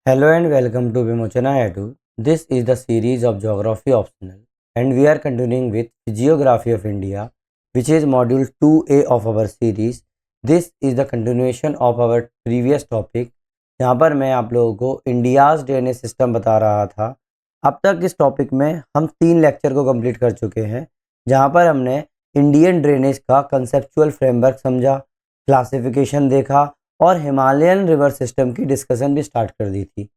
Hello and welcome to Vimochana Edu. This is the series of Geography Optional and we are continuing with Geography of India, which is module 2A of our series. This is the continuation of our previous topic जहाँ पर मैं आप लोगों को India's drainage system बता रहा था। अब तक इस टॉपिक में हम 3 लेक्चर को कंप्लीट कर चुके हैं जहाँ पर हमने इंडियन ड्रेनेज का कंसेप्चुअल फ्रेमवर्क समझा, क्लासिफिकेशन देखा और हिमालयन रिवर सिस्टम की डिस्कशन भी स्टार्ट कर दी थी।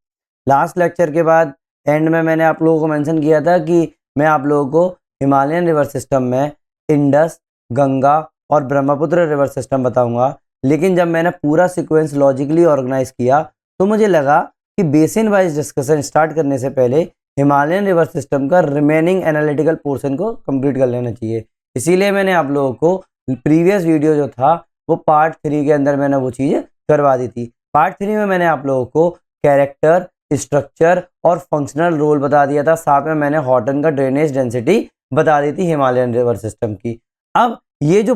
लास्ट लेक्चर के बाद एंड में मैंने आप लोगों को मेंशन किया था कि मैं आप लोगों को हिमालयन रिवर सिस्टम में इंडस, गंगा और ब्रह्मपुत्र रिवर सिस्टम बताऊंगा। लेकिन जब मैंने पूरा सीक्वेंस लॉजिकली ऑर्गेनाइज किया तो मुझे लगा कि बेसिन वाइज डिस्कशन स्टार्ट करने से पहले हिमालयन रिवर सिस्टम का रिमेनिंग एनालिटिकल पोर्शन को कंप्लीट कर लेना चाहिए। इसीलिए मैंने आप लोगों को प्रीवियस वीडियो जो था वो पार्ट 3 के अंदर मैंने वो चीज़ें करवा दी थी। पार्ट 3 में मैंने आप लोगों को कैरेक्टर, स्ट्रक्चर और फंक्शनल रोल बता दिया था। साथ में मैंने हॉटन का ड्रेनेज डेंसिटी बता दी थी हिमालयन रिवर सिस्टम की। अब ये जो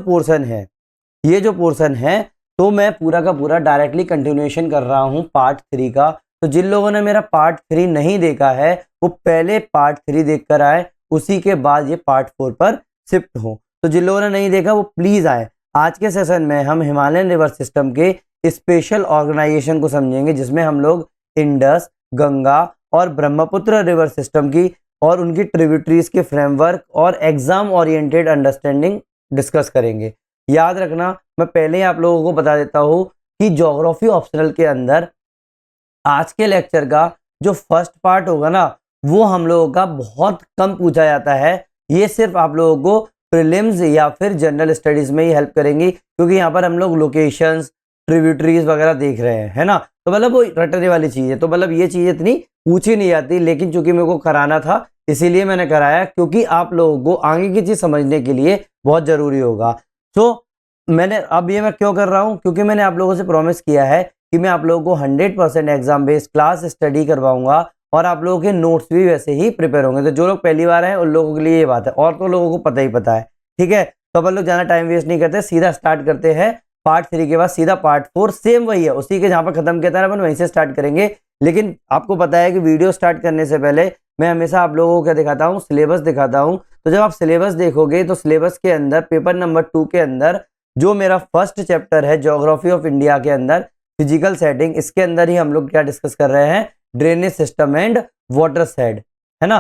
पोर्शन है तो मैं पूरा का पूरा डायरेक्टली कंटिन्यूएशन कर रहा हूँ पार्ट 3 का। तो जिन लोगों ने मेरा पार्ट 3 नहीं देखा है वो पहले पार्ट 3 देख कर आए, उसी के बाद ये पार्ट 4 पर शिफ्ट हो। तो जिन लोगों ने नहीं देखा वो प्लीज़ आए। आज के सेशन में हम हिमालयन रिवर सिस्टम के स्पेशल ऑर्गेनाइजेशन को समझेंगे जिसमें हम लोग इंडस, गंगा और ब्रह्मपुत्र रिवर सिस्टम की और उनकी ट्रिब्यूटरीज के फ्रेमवर्क और एग्जाम ओरिएंटेड अंडरस्टैंडिंग डिस्कस करेंगे। याद रखना, मैं पहले ही आप लोगों को बता देता हूँ कि ज्योग्राफी ऑप्शनल के अंदर आज के लेक्चर का जो फर्स्ट पार्ट होगा ना वो हम लोगों का बहुत कम पूछा जाता है। ये सिर्फ आप लोगों को प्रीलिम्स या फिर जनरल स्टडीज में ही हेल्प करेंगी, क्योंकि यहाँ पर हम लोग लोकेशंस, ट्रिब्यूटरीज वगैरह देख रहे हैं, है ना। तो मतलब वो रटने वाली चीज़ है, तो मतलब ये चीज़ इतनी पूछी नहीं जाती, लेकिन चूंकि मेरे को कराना था इसीलिए मैंने कराया, क्योंकि आप लोगों को आगे की चीज़ समझने के लिए बहुत ज़रूरी होगा। तो मैंने अब ये मैं क्यों कर रहा हूँ, क्योंकि मैंने आप लोगों से प्रॉमिस किया है कि मैं आप लोगों को 100% एग्जाम बेस्ड क्लास स्टडी करवाऊंगा और आप लोगों के नोट्स भी वैसे ही प्रिपेयर होंगे। तो जो लोग पहली बार हैं उन लोगों के लिए ये बात है, और तो लोगों को पता ही पता है, ठीक है। तो अपन लोग ज़्यादा टाइम वेस्ट नहीं करते, सीधा स्टार्ट करते हैं। पार्ट 3 के बाद सीधा पार्ट 4 सेम वही है, उसी के जहाँ पर खत्म किया था अपन वहीं से स्टार्ट करेंगे। लेकिन आपको पता है कि वीडियो स्टार्ट करने से पहले मैं हमेशा आप लोगों को क्या दिखाता हूँ, सिलेबस दिखाता हूँ। तो जब आप सिलेबस देखोगे तो सिलेबस के अंदर पेपर नंबर 2 के अंदर जो मेरा फर्स्ट चैप्टर है ज्योग्राफी ऑफ इंडिया के अंदर फिजिकल सेटिंग, इसके अंदर ही हम लोग क्या डिस्कस कर रहे हैं, drainage system and water shade, है ना।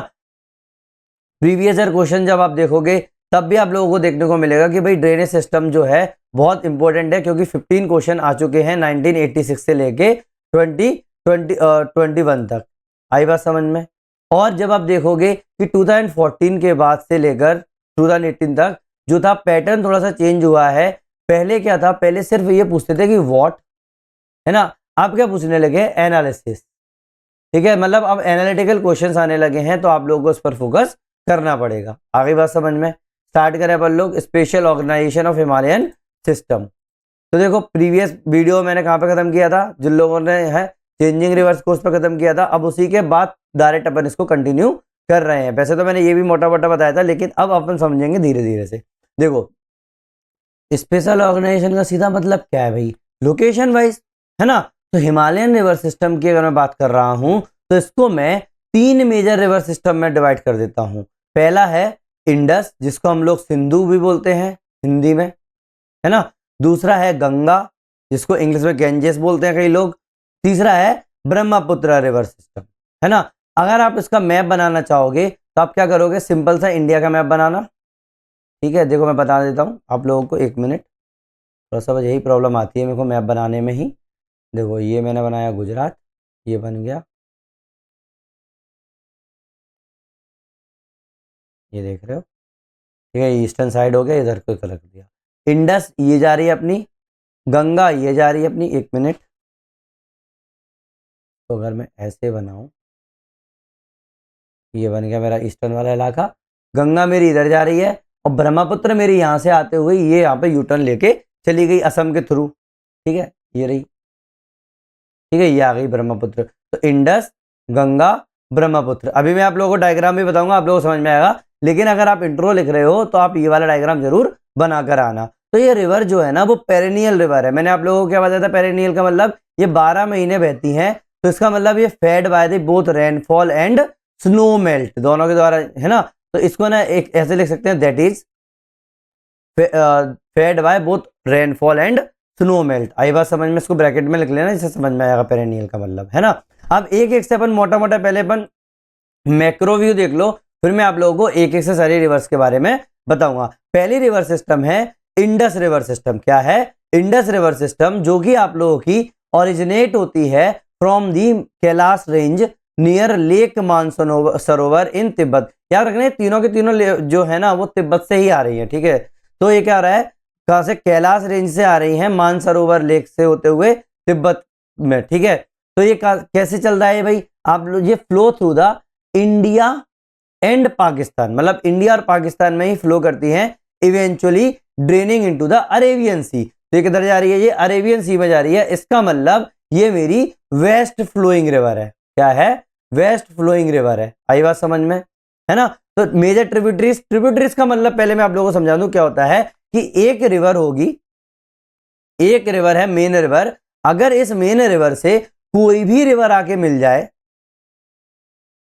प्रीवियस ईयर क्वेश्चन जब आप देखोगे तब भी आप लोगों को देखने को मिलेगा कि भाई ड्रेनेज सिस्टम जो है बहुत इंपॉर्टेंट है, क्योंकि 15 क्वेश्चन आ चुके हैं 1986 से लेके 2021 तक। आई बात समझ में। और जब आप देखोगे कि 2014 के बाद से लेकर 2018 तक जो था पैटर्न थोड़ा सा चेंज हुआ है। पहले क्या था, पहले सिर्फ ये पूछते थे कि व्हाट, है ना। आप क्या पूछने लगे, एनालिसिस, ठीक है। मतलब अब एनालिटिकल क्वेश्चंस आने लगे हैं, तो आप लोगों को इस पर फोकस करना पड़ेगा। आगे बात समझ में। स्टार्ट करें अपन लोग special organisation of Himalayan system. तो देखो प्रीवियस वीडियो मैंने कहाँ पे खत्म किया था, जिन लोगों ने है चेंजिंग रिवर्स कोर्स पर खत्म किया था। अब उसी के बाद डायरेक्ट अपन इसको कंटिन्यू कर रहे हैं। वैसे तो मैंने ये भी मोटा मोटा बताया था, लेकिन अब अपन समझेंगे धीरे धीरे से। देखो स्पेशल ऑर्गेनाइजेशन का सीधा मतलब क्या है भाई, लोकेशन वाइज, है ना। तो हिमालयन रिवर सिस्टम की अगर मैं बात कर रहा हूं तो इसको मैं 3 मेजर रिवर सिस्टम में डिवाइड कर देता हूं। पहला है इंडस, जिसको हम लोग सिंधु भी बोलते हैं हिंदी में, है ना। दूसरा है गंगा, जिसको इंग्लिश में गैंजेस बोलते हैं कई लोग। तीसरा है ब्रह्मपुत्र रिवर सिस्टम, है ना। अगर आप इसका मैप बनाना चाहोगे तो आप क्या करोगे, सिंपल सा इंडिया का मैप बनाना, ठीक है। देखो मैं बता देता हूँ आप लोगों को, 1 मिनट। थोड़ा सा बस यही प्रॉब्लम आती है मेरे को मैप बनाने में ही। देखो ये मैंने बनाया गुजरात, ये बन गया, ये देख रहे हो, ठीक है। ईस्टर्न साइड हो गया, इधर को रख दिया। इंडस ये जा रही है अपनी, गंगा ये जा रही है अपनी। 1 मिनट। तो अगर मैं ऐसे बनाऊं, ये बन गया मेरा ईस्टर्न वाला इलाका, गंगा मेरी इधर जा रही है और ब्रह्मपुत्र मेरी यहाँ से आते हुए ये यहाँ पे यूटर्न लेके चली गई असम के थ्रू, ठीक है। ये रही, ठीक है, ये आ गई ब्रह्मपुत्र। तो इंडस, गंगा, ब्रह्मपुत्र। अभी मैं आप लोगों को डायग्राम भी बताऊंगा, आप लोगों को समझ में आएगा। लेकिन अगर आप इंट्रो लिख रहे हो तो आप ये वाला डायग्राम जरूर बनाकर आना। तो ये रिवर जो है ना वो पेरेनियल रिवर है। मैंने आप लोगों को क्या बताया था, पेरेनियल का मतलब ये 12 महीने बहती हैं, तो इसका मतलब ये fed by the both rainfall and snow melt, दोनों के द्वारा, है ना। तो इसको ना एक ऐसे लिख सकते हैं, that is fed by both rainfall and snow melt. आई बात समझ में, इसको ब्रैकेट में लिख लेना, जिससे समझ में आएगा पेरेनियल का मतलब, है ना। अब एक एक से अपन मोटा मोटा पहले अपन मैक्रो व्यू देख लो, फिर मैं आप लोगों को एक एक से सारी रिवर्स के बारे में बताऊंगा। पहली रिवर सिस्टम है इंडस रिवर सिस्टम। क्या है? इंडस रिवर सिस्टम, जो कि आप लोगों की ओरिजिनेट होती है from the Kailash range near lake Mansarovar in Tibet. याद रखना तीनों के तीनों जो है ना वो तिब्बत से ही आ रही है, ठीक है। तो ये क्या आ रहा है, कहां से? कैलाश रेंज से आ रही है, मानसरोवर लेक से होते हुए तिब्बत में, ठीक है। तो ये कैसे चल रहा है भाई? आप लोग, ये flow through the India and Pakistan, मतलब इंडिया और पाकिस्तान में ही फ्लो करती हैं, eventually draining into the Arabian sea. तो ये किधर जा रही है? ये अरेबियन सी में जा रही है। इसका मतलब ये मेरी वेस्ट फ्लोइंग रिवर है। क्या है? वेस्ट फ्लोइंग रिवर है। आई बात समझ में, है ना। तो मेजर ट्रिब्यूटरीज, ट्रिब्यूटरीज का मतलब पहले मैं आप लोगों को समझा दूं क्या होता है, कि एक रिवर होगी, एक रिवर है मेन रिवर, अगर इस मेन रिवर से कोई भी रिवर आके मिल जाए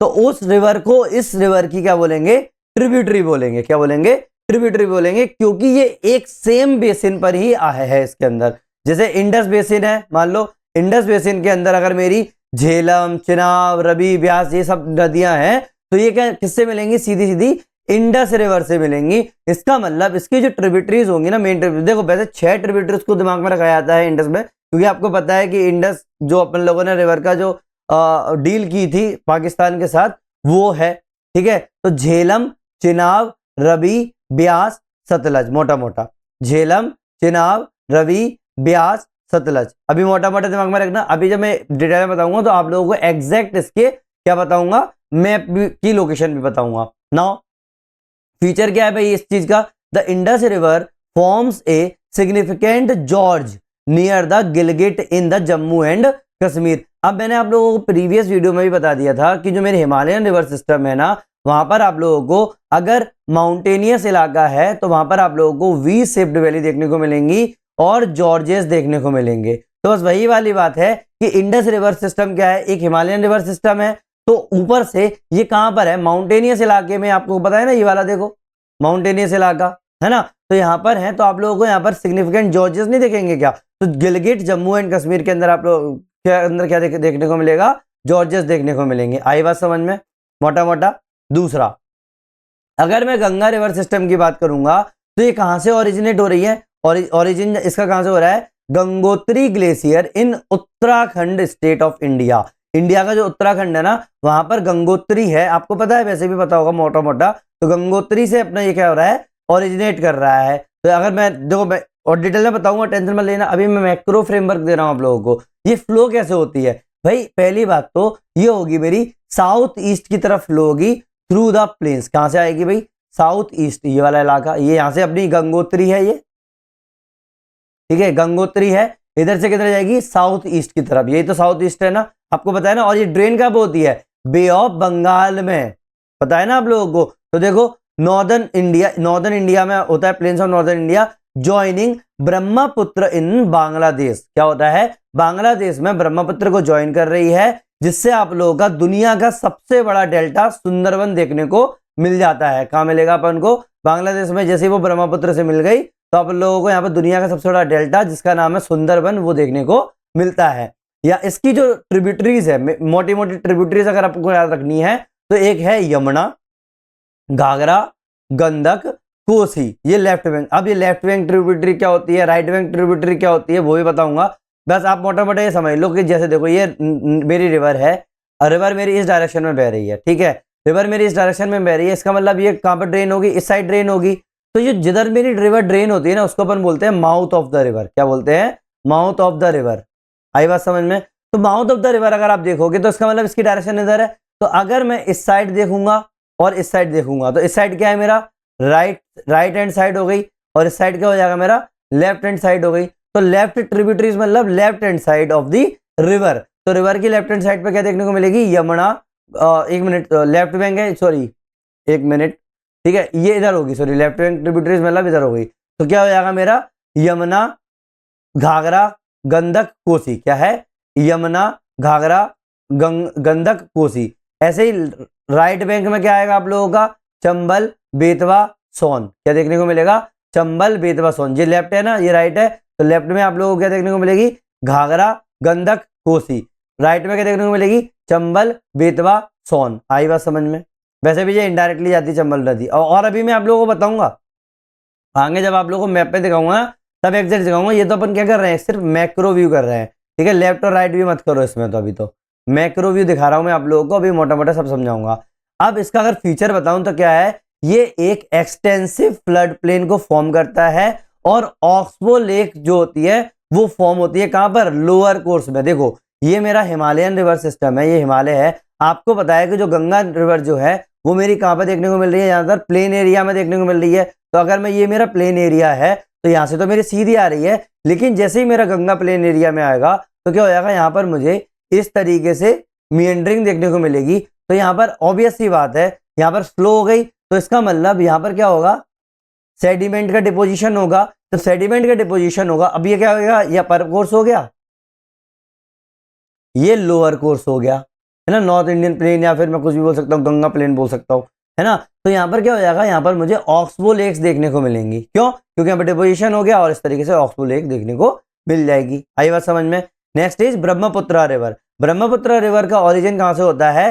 तो उस रिवर को, इस रिवर की क्या बोलेंगे? ट्रिब्यूटरी बोलेंगे। क्या बोलेंगे? ट्रिब्यूटरी बोलेंगे, क्योंकि ये एक सेम बेसिन पर ही है इसके अंदर। जैसे इंडस बेसिन है, मान लो इंडस बेसिन के अंदर अगर मेरी झेलम, चिनाब, रवि, ब्यास ये सब नदियां हैं, तो ये क्या किससे मिलेंगी? सीधी सीधी इंडस रिवर से मिलेंगी। इसका मतलब इसकी जो ट्रिब्यूटरीज होंगी ना, मेन ट्रिब्यूटरी, देखो वैसे 6 ट्रिब्यूटरीज को दिमाग में रखा जाता है इंडस में, क्योंकि आपको पता है कि इंडस जो अपन लोगों ने रिवर का जो डील की थी पाकिस्तान के साथ, वो है, ठीक है। तो झेलम, चिनाब, रवि, ब्यास, सतलज, मोटा मोटा झेलम, चिनाब, रवि, ब्यास, सतलज। अभी मोटा मोटा दिमाग में रखना। अभी जब मैं डिटेल में बताऊंगा तो आप लोगों को एग्जैक्ट इसके क्या बताऊंगा, मैप की लोकेशन भी बताऊंगा। नाउ फीचर क्या है भाई इस चीज का? The Indus river forms a significant George near the Gilgit in the Jammu and Kashmir. अब मैंने आप लोगों को प्रीवियस वीडियो में भी बता दिया था कि जो मेरे हिमालयन रिवर सिस्टम है ना, वहां पर आप लोगों को अगर माउंटेनियस इलाका है तो वहां पर आप लोगों को वी शेप्ड वैली देखने को मिलेंगी और जॉर्जेस देखने को मिलेंगे। तो बस वही वाली बात है कि इंडस रिवर सिस्टम क्या है? एक हिमालयन रिवर सिस्टम है। तो ऊपर से ये कहां पर है? माउंटेनियस इलाके में। आपको पता है ना, ये वाला देखो माउंटेनियस इलाका है ना, तो यहां पर है। तो आप लोगों को यहां पर सिग्निफिकेंट जॉर्जेस नहीं देखेंगे क्या? तो गिलगिट, जम्मू एंड कश्मीर के अंदर आप लोग के अंदर क्या देखने को मिलेगा? जॉर्जेस देखने को मिलेंगे। आई बात समझ में मोटा मोटा। दूसरा, अगर मैं गंगा रिवर सिस्टम की बात करूंगा तो ये कहां से ओरिजिनेट हो रही है? और ओरिजिन इसका कहां से हो रहा है? Gangotri glacier in Uttarakhand state of India. India का जो उत्तराखंड है ना, वहां पर गंगोत्री है। आपको पता है, वैसे भी पता होगा मोटा मोटा। तो गंगोत्री से अपना ये क्या हो रहा है? ओरिजिनेट कर रहा है। तो अगर मैं देखो, मैं और डिटेल में बताऊंगा, टेंशन मत लेना। अभी मैं मैक्रो फ्रेमवर्क दे रहा हूं आप लोगों को। ये फ्लो कैसे होती है भाई? पहली बात तो ये होगी मेरी साउथ ईस्ट की तरफ फ्लो होगी थ्रू द प्लेन्स। कहां से आएगी भाई? साउथ ईस्ट, ये वाला इलाका, ये यहां से अपनी गंगोत्री है, ये ठीक है, गंगोत्री है। इधर से किधर जाएगी? साउथ ईस्ट की तरफ। यही तो साउथ ईस्ट है ना, आपको पता है ना। और ये ड्रेन कब होती है? बे ऑफ बंगाल में, पता है ना आप लोगों को। तो देखो नॉर्दर्न इंडिया में होता है, plains of northern India joining Brahmaputra in Bangladesh. क्या होता है? बांग्लादेश में ब्रह्मपुत्र को ज्वाइन कर रही है, जिससे आप लोगों का दुनिया का सबसे बड़ा डेल्टा सुंदरवन देखने को मिल जाता है। कहां मिलेगा अपन को? बांग्लादेश में। जैसे वो ब्रह्मपुत्र से मिल गई तो आप लोगों को यहाँ पर दुनिया का सबसे बड़ा डेल्टा, जिसका नाम है सुंदरवन, वो देखने को मिलता है। या इसकी जो ट्रिब्यूटरीज है, मोटी मोटी ट्रिब्यूटरीज अगर आपको याद रखनी है, तो एक है यमुना, घाघरा, गंडक, कोसी, ये लेफ्ट बैंक। अब ये लेफ्ट बैंक ट्रिब्यूटरी क्या होती है, राइट बैंक ट्रिब्यूटरी क्या होती है, वो भी बताऊंगा। बस आप मोटा मोटा ये समझ लो कि जैसे देखो ये मेरी रिवर है, रिवर मेरी इस डायरेक्शन में बह रही है, ठीक है। रिवर मेरी इस डायरेक्शन में बह रही है, इसका मतलब ये कहां पर ड्रेन होगी? इस साइड ड्रेन होगी। तो ये जिधर मेरी रिवर ड्रेन होती है ना, उसको अपन बोलते हैं माउथ ऑफ द रिवर। क्या बोलते हैं? Mouth of the river. आई बात समझ में। तो माउथ ऑफ द रिवर अगर आप देखोगे तो इसका मतलब इसकी डायरेक्शन इधर है। तो अगर मैं इस साइड देखूंगा और इस साइड देखूंगा, तो इस साइड क्या है मेरा? राइट हैंड साइड हो गई, और इस साइड क्या हो जाएगा मेरा? लेफ्ट हैंड साइड हो गई। तो लेफ्ट ट्रिब्यूटरीज मतलब left hand side of the river. तो रिवर की लेफ्ट हैंड साइड पे क्या देखने को मिलेगी? यमुना, एक मिनट, लेफ्ट बैंक है, सॉरी एक मिनट, ठीक है, ये इधर होगी, सॉरी लेफ्ट बैंक ट्रिब्यूटरीज मतलब इधर हो गई। तो क्या हो जाएगा मेरा? यमुना, घाघरा, गंडक, कोसी। क्या है? यमुना, घाघरा, गंडक, कोसी। ऐसे ही राइट बैंक में क्या आएगा आप लोगों का, चंबल, बेतवा, सोन। क्या देखने को मिलेगा, चंबल, बेतवा, सोन। ये लेफ्ट है ना, ये राइट है, तो लेफ्ट में आप लोगों को क्या देखने को मिलेगी, घाघरा, गंडक, कोसी। राइट में क्या देखने को मिलेगी, चंबल, बेतवा, सोन। आई बात समझ में। वैसे भी ये इनडायरेक्टली जाती है चंबल नदी। और अभी मैं आप लोगों को बताऊंगा आगे, जब आप लोगों को मैप पे दिखाऊंगा तब एग्जैक्ट दिखाऊंगा। ये तो अपन क्या कर रहे हैं, सिर्फ मैक्रो व्यू कर रहे हैं, ठीक है। लेफ्ट और राइट व्यू मत करो इसमें, तो अभी तो मैक्रो व्यू दिखा रहा हूं मैं आप लोगों को, अभी मोटा मोटा सब समझाऊंगा। अब इसका अगर फीचर बताऊं तो क्या है, ये एक एक्सटेंसिव फ्लड प्लेन को फॉर्म करता है, और ऑक्सबो लेक जो होती है वो फॉर्म होती है कहां पर, लोअर कोर्स में। देखो ये मेरा हिमालयन रिवर सिस्टम है, ये हिमालय है। आपको पता है कि जो गंगा रिवर जो है वो मेरी कहां पर देखने को मिल रही है, ज्यादातर प्लेन एरिया में देखने को मिल रही है। तो अगर मैं, ये मेरा प्लेन एरिया है, तो यहां से तो मेरी सीधी आ रही है, लेकिन जैसे ही मेरा गंगा प्लेन एरिया में आएगा तो क्या हो जाएगा, यहां पर मुझे इस तरीके से मिएंडरिंग देखने को मिलेगी। तो यहां पर ऑब्वियस सी बात है, यहां पर फ्लो हो गई, तो इसका मतलब यहां पर क्या होगा, सेडिमेंट का डिपोजिशन होगा। तो सेडिमेंट का डिपोजिशन होगा, अब ये क्या होगा, ये अपर कोर्स हो गया, ये लोअर कोर्स हो गया, है ना। नॉर्थ इंडियन प्लेन, या फिर मैं कुछ भी बोल सकता हूँ, गंगा प्लेन बोल सकता हूँ, है ना। तो यहाँ पर क्या हो जाएगा, यहाँ पर मुझे ऑक्सबो लेक्स देखने को मिलेंगी। क्यों, क्योंकि यहाँ पर डिपोजिशन हो गया, और इस तरीके से ऑक्सबो लेक देखने को मिल जाएगी। आई बात समझ में। Next is Brahmaputra river. Brahmaputra river का ओरिजिन कहां से होता है,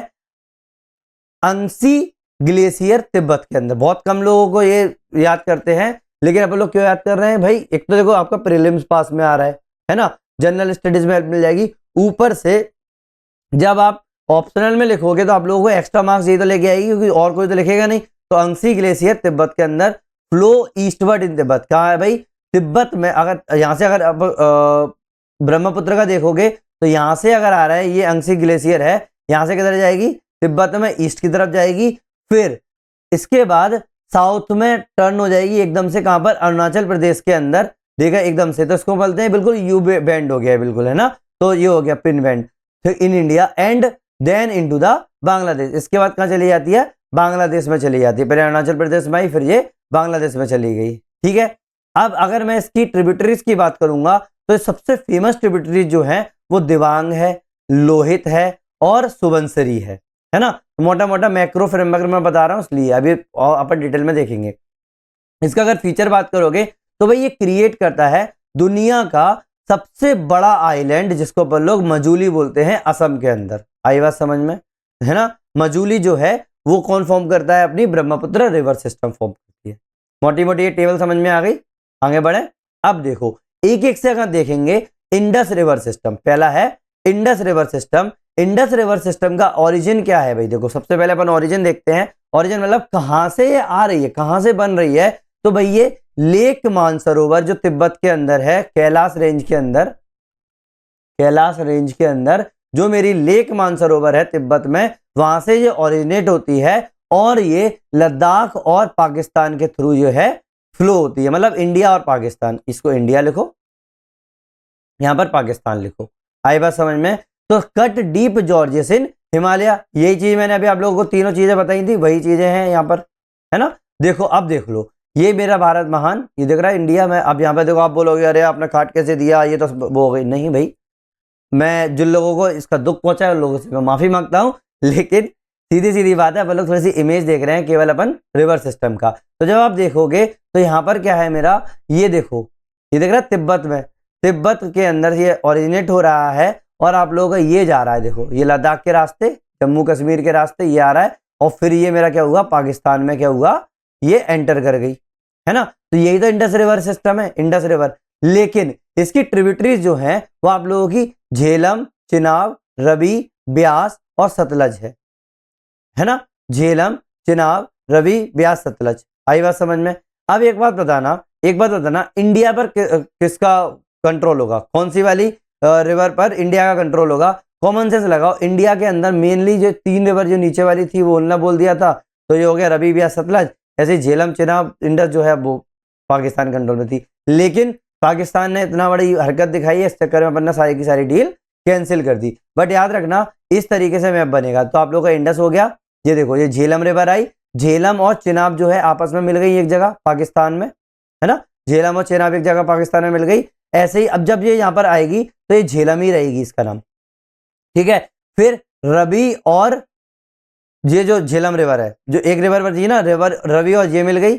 अंसी ग्लेशियर तिब्बत के अंदर। बहुत कम लोगों को ये याद करते हैं, लेकिन अपन लोग क्यों याद कर रहे हैं भाई, एक तो देखो आपका प्रीलिम्स पास में आ रहा है ना, जनरल स्टडीज में हेल्प मिल जाएगी। ऊपर से जब आप ऑप्शनल में लिखोगे तो आप लोगों को एक्स्ट्रा मार्क्स ये तो लेके आएगी, क्योंकि और कोई तो लिखेगा नहीं। तो अंसी ग्लेशियर तिब्बत के अंदर, फ्लो ईस्टवर्ड इन तिब्बत। कहाँ है भाई, तिब्बत में। अगर यहां से अगर आप ब्रह्मपुत्र का देखोगे तो यहां से अगर आ रहा है, ये अंसी ग्लेशियर है, यहां से किधर जाएगी, तिब्बत में ईस्ट की तरफ जाएगी। फिर इसके बाद साउथ में टर्न हो जाएगी एकदम से, कहां पर, अरुणाचल प्रदेश के अंदर। देखा एकदम से, तो इसको बोलते हैं बिल्कुल यू बैंड हो गया, बिल्कुल, है ना। तो ये हो गया pin bend in India, and then into the Bangladesh. इसके बाद कहां चली जाती है, बांग्लादेश में चली जाती है। पहले अरुणाचल प्रदेश में आई, फिर ये बांग्लादेश में चली गई, ठीक है। अब अगर मैं इसकी ट्रिब्यूटरीज की बात करूंगा तो सबसे फेमस ट्रिब्यूटरीज जो है वो दिबांग है, लोहित है, और सुबनसिरी है ना। मोटा मोटा मैक्रो फ्रेमवर्क में बता रहा हूं, इसलिए अभी अपन डिटेल में देखेंगे। इसका अगर फीचर बात करोगे तो भाई ये क्रिएट करता है दुनिया का सबसे बड़ा आइलैंड, जिसको अपन लोग मजूली बोलते हैं, असम के अंदर। आई बात समझ में, है ना। मजूली जो है वो कौन फॉर्म करता है, अपनी ब्रह्मपुत्र रिवर सिस्टम फॉर्म करती है। मोटी मोटी ये टेबल समझ में आ गई, आगे बढ़े। अब देखो एक एक से अगर देखेंगे, इंडस रिवर सिस्टम पहला है, Indus river system. Indus river system का ओरिजिन क्या है भाई, देखो सबसे पहले अपन ओरिजिन देखते हैं। ओरिजिन मतलब कहां से ये आ रही है, कहां से बन रही है। तो भाई ये लेक मानसरोवर जो तिब्बत के अंदर है, कैलाश रेंज के अंदर, कैलाश रेंज के अंदर जो मेरी लेक मानसरोवर है तिब्बत में, वहां से ये ओरिजिनेट होती है, और ये लद्दाख और पाकिस्तान के थ्रू जो है फ्लो होती है। मतलब इंडिया और पाकिस्तान, इसको इंडिया लिखो, यहां पर पाकिस्तान लिखो। आई बात समझ में। तो कट डीप जॉर्जेस इन हिमालय, यही चीज मैंने अभी आप लोगों को तीनों चीजें बताई थी, वही चीजें हैं यहाँ पर, है ना। देखो अब देख लो, ये मेरा भारत महान, ये देख रहा है इंडिया में। अब यहाँ पे देखो, आप बोलोगे अरे आपने काट कैसे दिया, ये तो वो हो गई। नहीं भाई, मैं जिन लोगों को इसका दुख पहुंचा है उन लोगों से मैं माफी मांगता हूं, लेकिन सीधी सीधी बात है, अपन लोग थोड़ी सी इमेज देख रहे हैं केवल अपन रिवर सिस्टम का। तो जब आप देखोगे तो यहाँ पर क्या है मेरा, ये देखो, ये देख रहा है तिब्बत में, तिब्बत के अंदर ये ओरिजिनेट हो रहा है, और आप लोगों का ये जा रहा है, देखो ये लद्दाख के रास्ते, जम्मू कश्मीर के रास्ते ये आ रहा है, और फिर ये मेरा क्या हुआ, पाकिस्तान में क्या हुआ, ये एंटर कर गई, है ना। तो यही तो इंडस रिवर सिस्टम है, इंडस रिवर। लेकिन इसकी ट्रिब्यूटरीज जो हैं वो आप लोगों की झेलम, चिनाब, रवि, ब्यास और सतलज है ना। झेलम, चिनाब, रवि, ब्यास, सतलज। आई बात समझ में। अब एक बात बताना, एक बात बताना, इंडिया पर किसका कंट्रोल होगा, कौन सी वाली रिवर पर इंडिया का कंट्रोल होगा। कॉमन सेंस लगाओ, इंडिया के अंदर मेनली जो तीन रिवर जो नीचे वाली थी वो उन्होंने बोल दिया था, तो ये हो गया रवि, ब्यास, सतलज। ऐसे झेलम, चिनाब, इंडस जो है वो पाकिस्तान कंट्रोल में थी, लेकिन पाकिस्तान ने इतना बड़ी हरकत दिखाई है, इस चक्कर में अपन ने सारी की सारी डील कैंसिल कर दी। बट याद रखना इस तरीके से मैप बनेगा। तो आप लोगों का इंडस हो गया, ये देखो ये झेलम रिवर आई, झेलम और चिनाब जो है आपस में मिल गई एक जगह पाकिस्तान में, है ना। झेलम और चिनाब एक जगह पाकिस्तान में मिल गई। ऐसे ही अब जब ये यहाँ पर आएगी तो ये झेलम ही रहेगी इसका नाम, ठीक है। फिर रवि और ये जो झेलम रिवर है, जो एक रिवर बची है ना, रिवर रवि और ये मिल गई।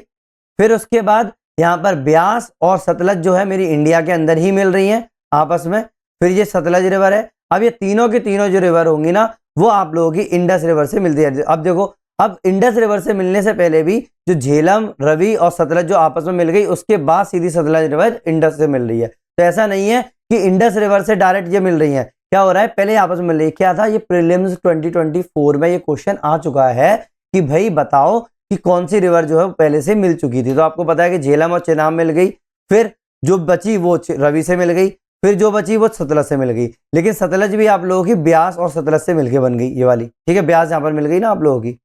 फिर उसके बाद यहाँ पर ब्यास और सतलज जो है मेरी इंडिया के अंदर ही मिल रही हैं आपस में। फिर ये सतलज रिवर है। अब ये तीनों की तीनों जो रिवर होंगी ना, वो आप लोगों की इंडस रिवर से मिलती है। अब देखो, अब इंडस रिवर से मिलने से पहले भी जो झेलम, रवि और सतलज जो आपस में मिल गई, उसके बाद सीधी सतलज रिवर इंडस से मिल रही है। तो ऐसा नहीं है कि इंडस रिवर से डायरेक्ट ये मिल रही है। क्या हो रहा है, पहले आपस में मिल रही है। क्या था, ये प्रीलिम्स 2024 में ये क्वेश्चन आ चुका है कि भाई बताओ कि कौन सी रिवर जो है पहले से मिल चुकी थी। तो आपको पता है कि झेलम और चेनाब मिल गई, फिर जो बची वो रवि से मिल गई, फिर जो बची वो सतलज से मिल गई। लेकिन सतलज भी आप लोगों की ब्यास और सतलज से मिलकर बन गई, ये वाली, ठीक है। ब्यास यहाँ पर मिल गई ना आप लोगों की।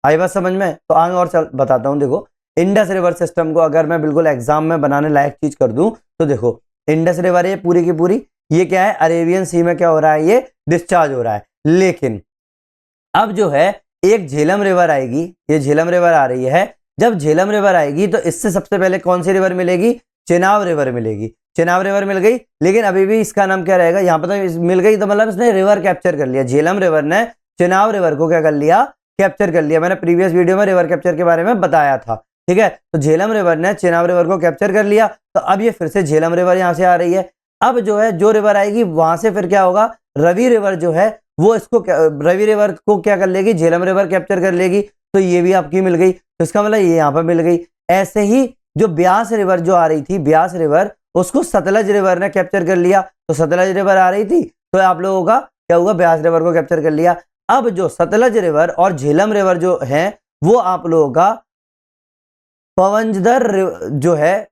आई बात समझ में? तो आगे और चल बताता हूँ। देखो, इंडस रिवर सिस्टम को अगर मैं बिल्कुल एग्जाम में बनाने लायक चीज कर दूं, तो देखो इंडस रिवर है पूरी की पूरी, ये क्या है, अरेबियन सी में क्या हो रहा है, ये डिस्चार्ज हो रहा है। लेकिन अब जो है एक झेलम रिवर आएगी, ये झेलम रिवर आ रही है। जब झेलम रिवर आएगी तो इससे सबसे पहले कौन सी रिवर मिलेगी, चेनाब रिवर मिलेगी। चेनाब रिवर मिल गई, लेकिन अभी भी इसका नाम क्या रहेगा, यहाँ पर तो मिल गई तो मतलब इसने रिवर कैप्चर कर लिया। झेलम रिवर ने चेनाब रिवर को क्या कर लिया, कैप्चर कर लिया। मैंने प्रीवियस वीडियो में रिवर कैप्चर के बारे में बताया था, ठीक है। तो झेलम रिवर ने चेनाब रिवर को कैप्चर कर लिया, तो अब ये फिर से झेलम रिवर यहाँ से आ रही है। अब जो है जो रिवर आएगी वहां से फिर क्या होगा, रवि रिवर जो है वो इसको रवि रिवर को क्या कर लेगी, झेलम रिवर कैप्चर कर लेगी। तो ये भी आपकी मिल गई, तो इसका मतलब ये यहाँ पर मिल गई। ऐसे ही जो ब्यास रिवर जो आ रही थी, ब्यास रिवर, उसको सतलज रिवर ने कैप्चर कर लिया। तो सतलज रिवर आ रही थी, तो आप लोगों का क्या हुआ, ब्यास रिवर को कैप्चर कर लिया। अब जो सतलज रिवर और झेलम रिवर जो है वो आप लोगों का पवंजदर जो है,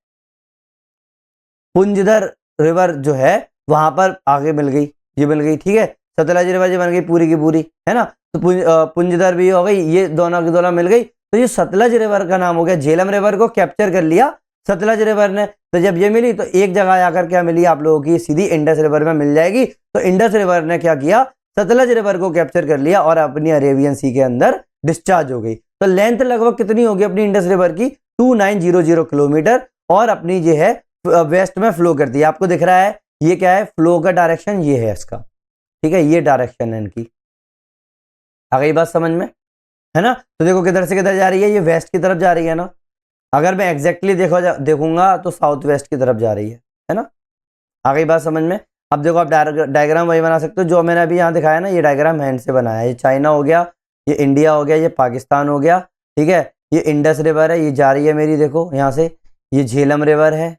पुंजदर रिवर जो है वहां पर आगे मिल गई, ये मिल गई, ठीक है। सतलज रिवर जो बन गई पूरी की पूरी, है ना। तो पुंजदर भी हो गई, ये दोनों की दोनों मिल गई। तो ये सतलज रिवर का नाम हो गया। झेलम रिवर को कैप्चर कर लिया सतलज रिवर ने। तो जब ये मिली तो एक जगह आकर क्या मिली आप लोगों की, सीधी इंडस रिवर में मिल जाएगी। तो इंडस रिवर ने क्या किया, सतलज रिवर को कैप्चर कर लिया और अपनी अरेबियन सी के अंदर डिस्चार्ज हो गई। तो लेंथ लगभग कितनी होगी अपनी इंडस रिवर की, 2900 किलोमीटर, और अपनी ये है वेस्ट में फ्लो करती है। आपको दिख रहा है ये क्या है, फ्लो का डायरेक्शन ये है इसका, ठीक है। ये डायरेक्शन है इनकी, आ गई बात समझ में, है ना। तो देखो किधर से किधर जा रही है, ये वेस्ट की तरफ जा रही है ना। अगर मैं एग्जैक्टली देखूंगा तो साउथ वेस्ट की तरफ जा रही है ना। आ गई बात समझ में। अब देखो आप डायग्राम वही बना सकते हो जो मैंने अभी यहाँ दिखाया ना। ये डायग्राम हैंड से बनाया है। ये चाइना हो गया, ये इंडिया हो गया, ये पाकिस्तान हो गया, ठीक है। ये इंडस रिवर है, ये जा रही है मेरी, देखो यहाँ से। ये झेलम रिवर है,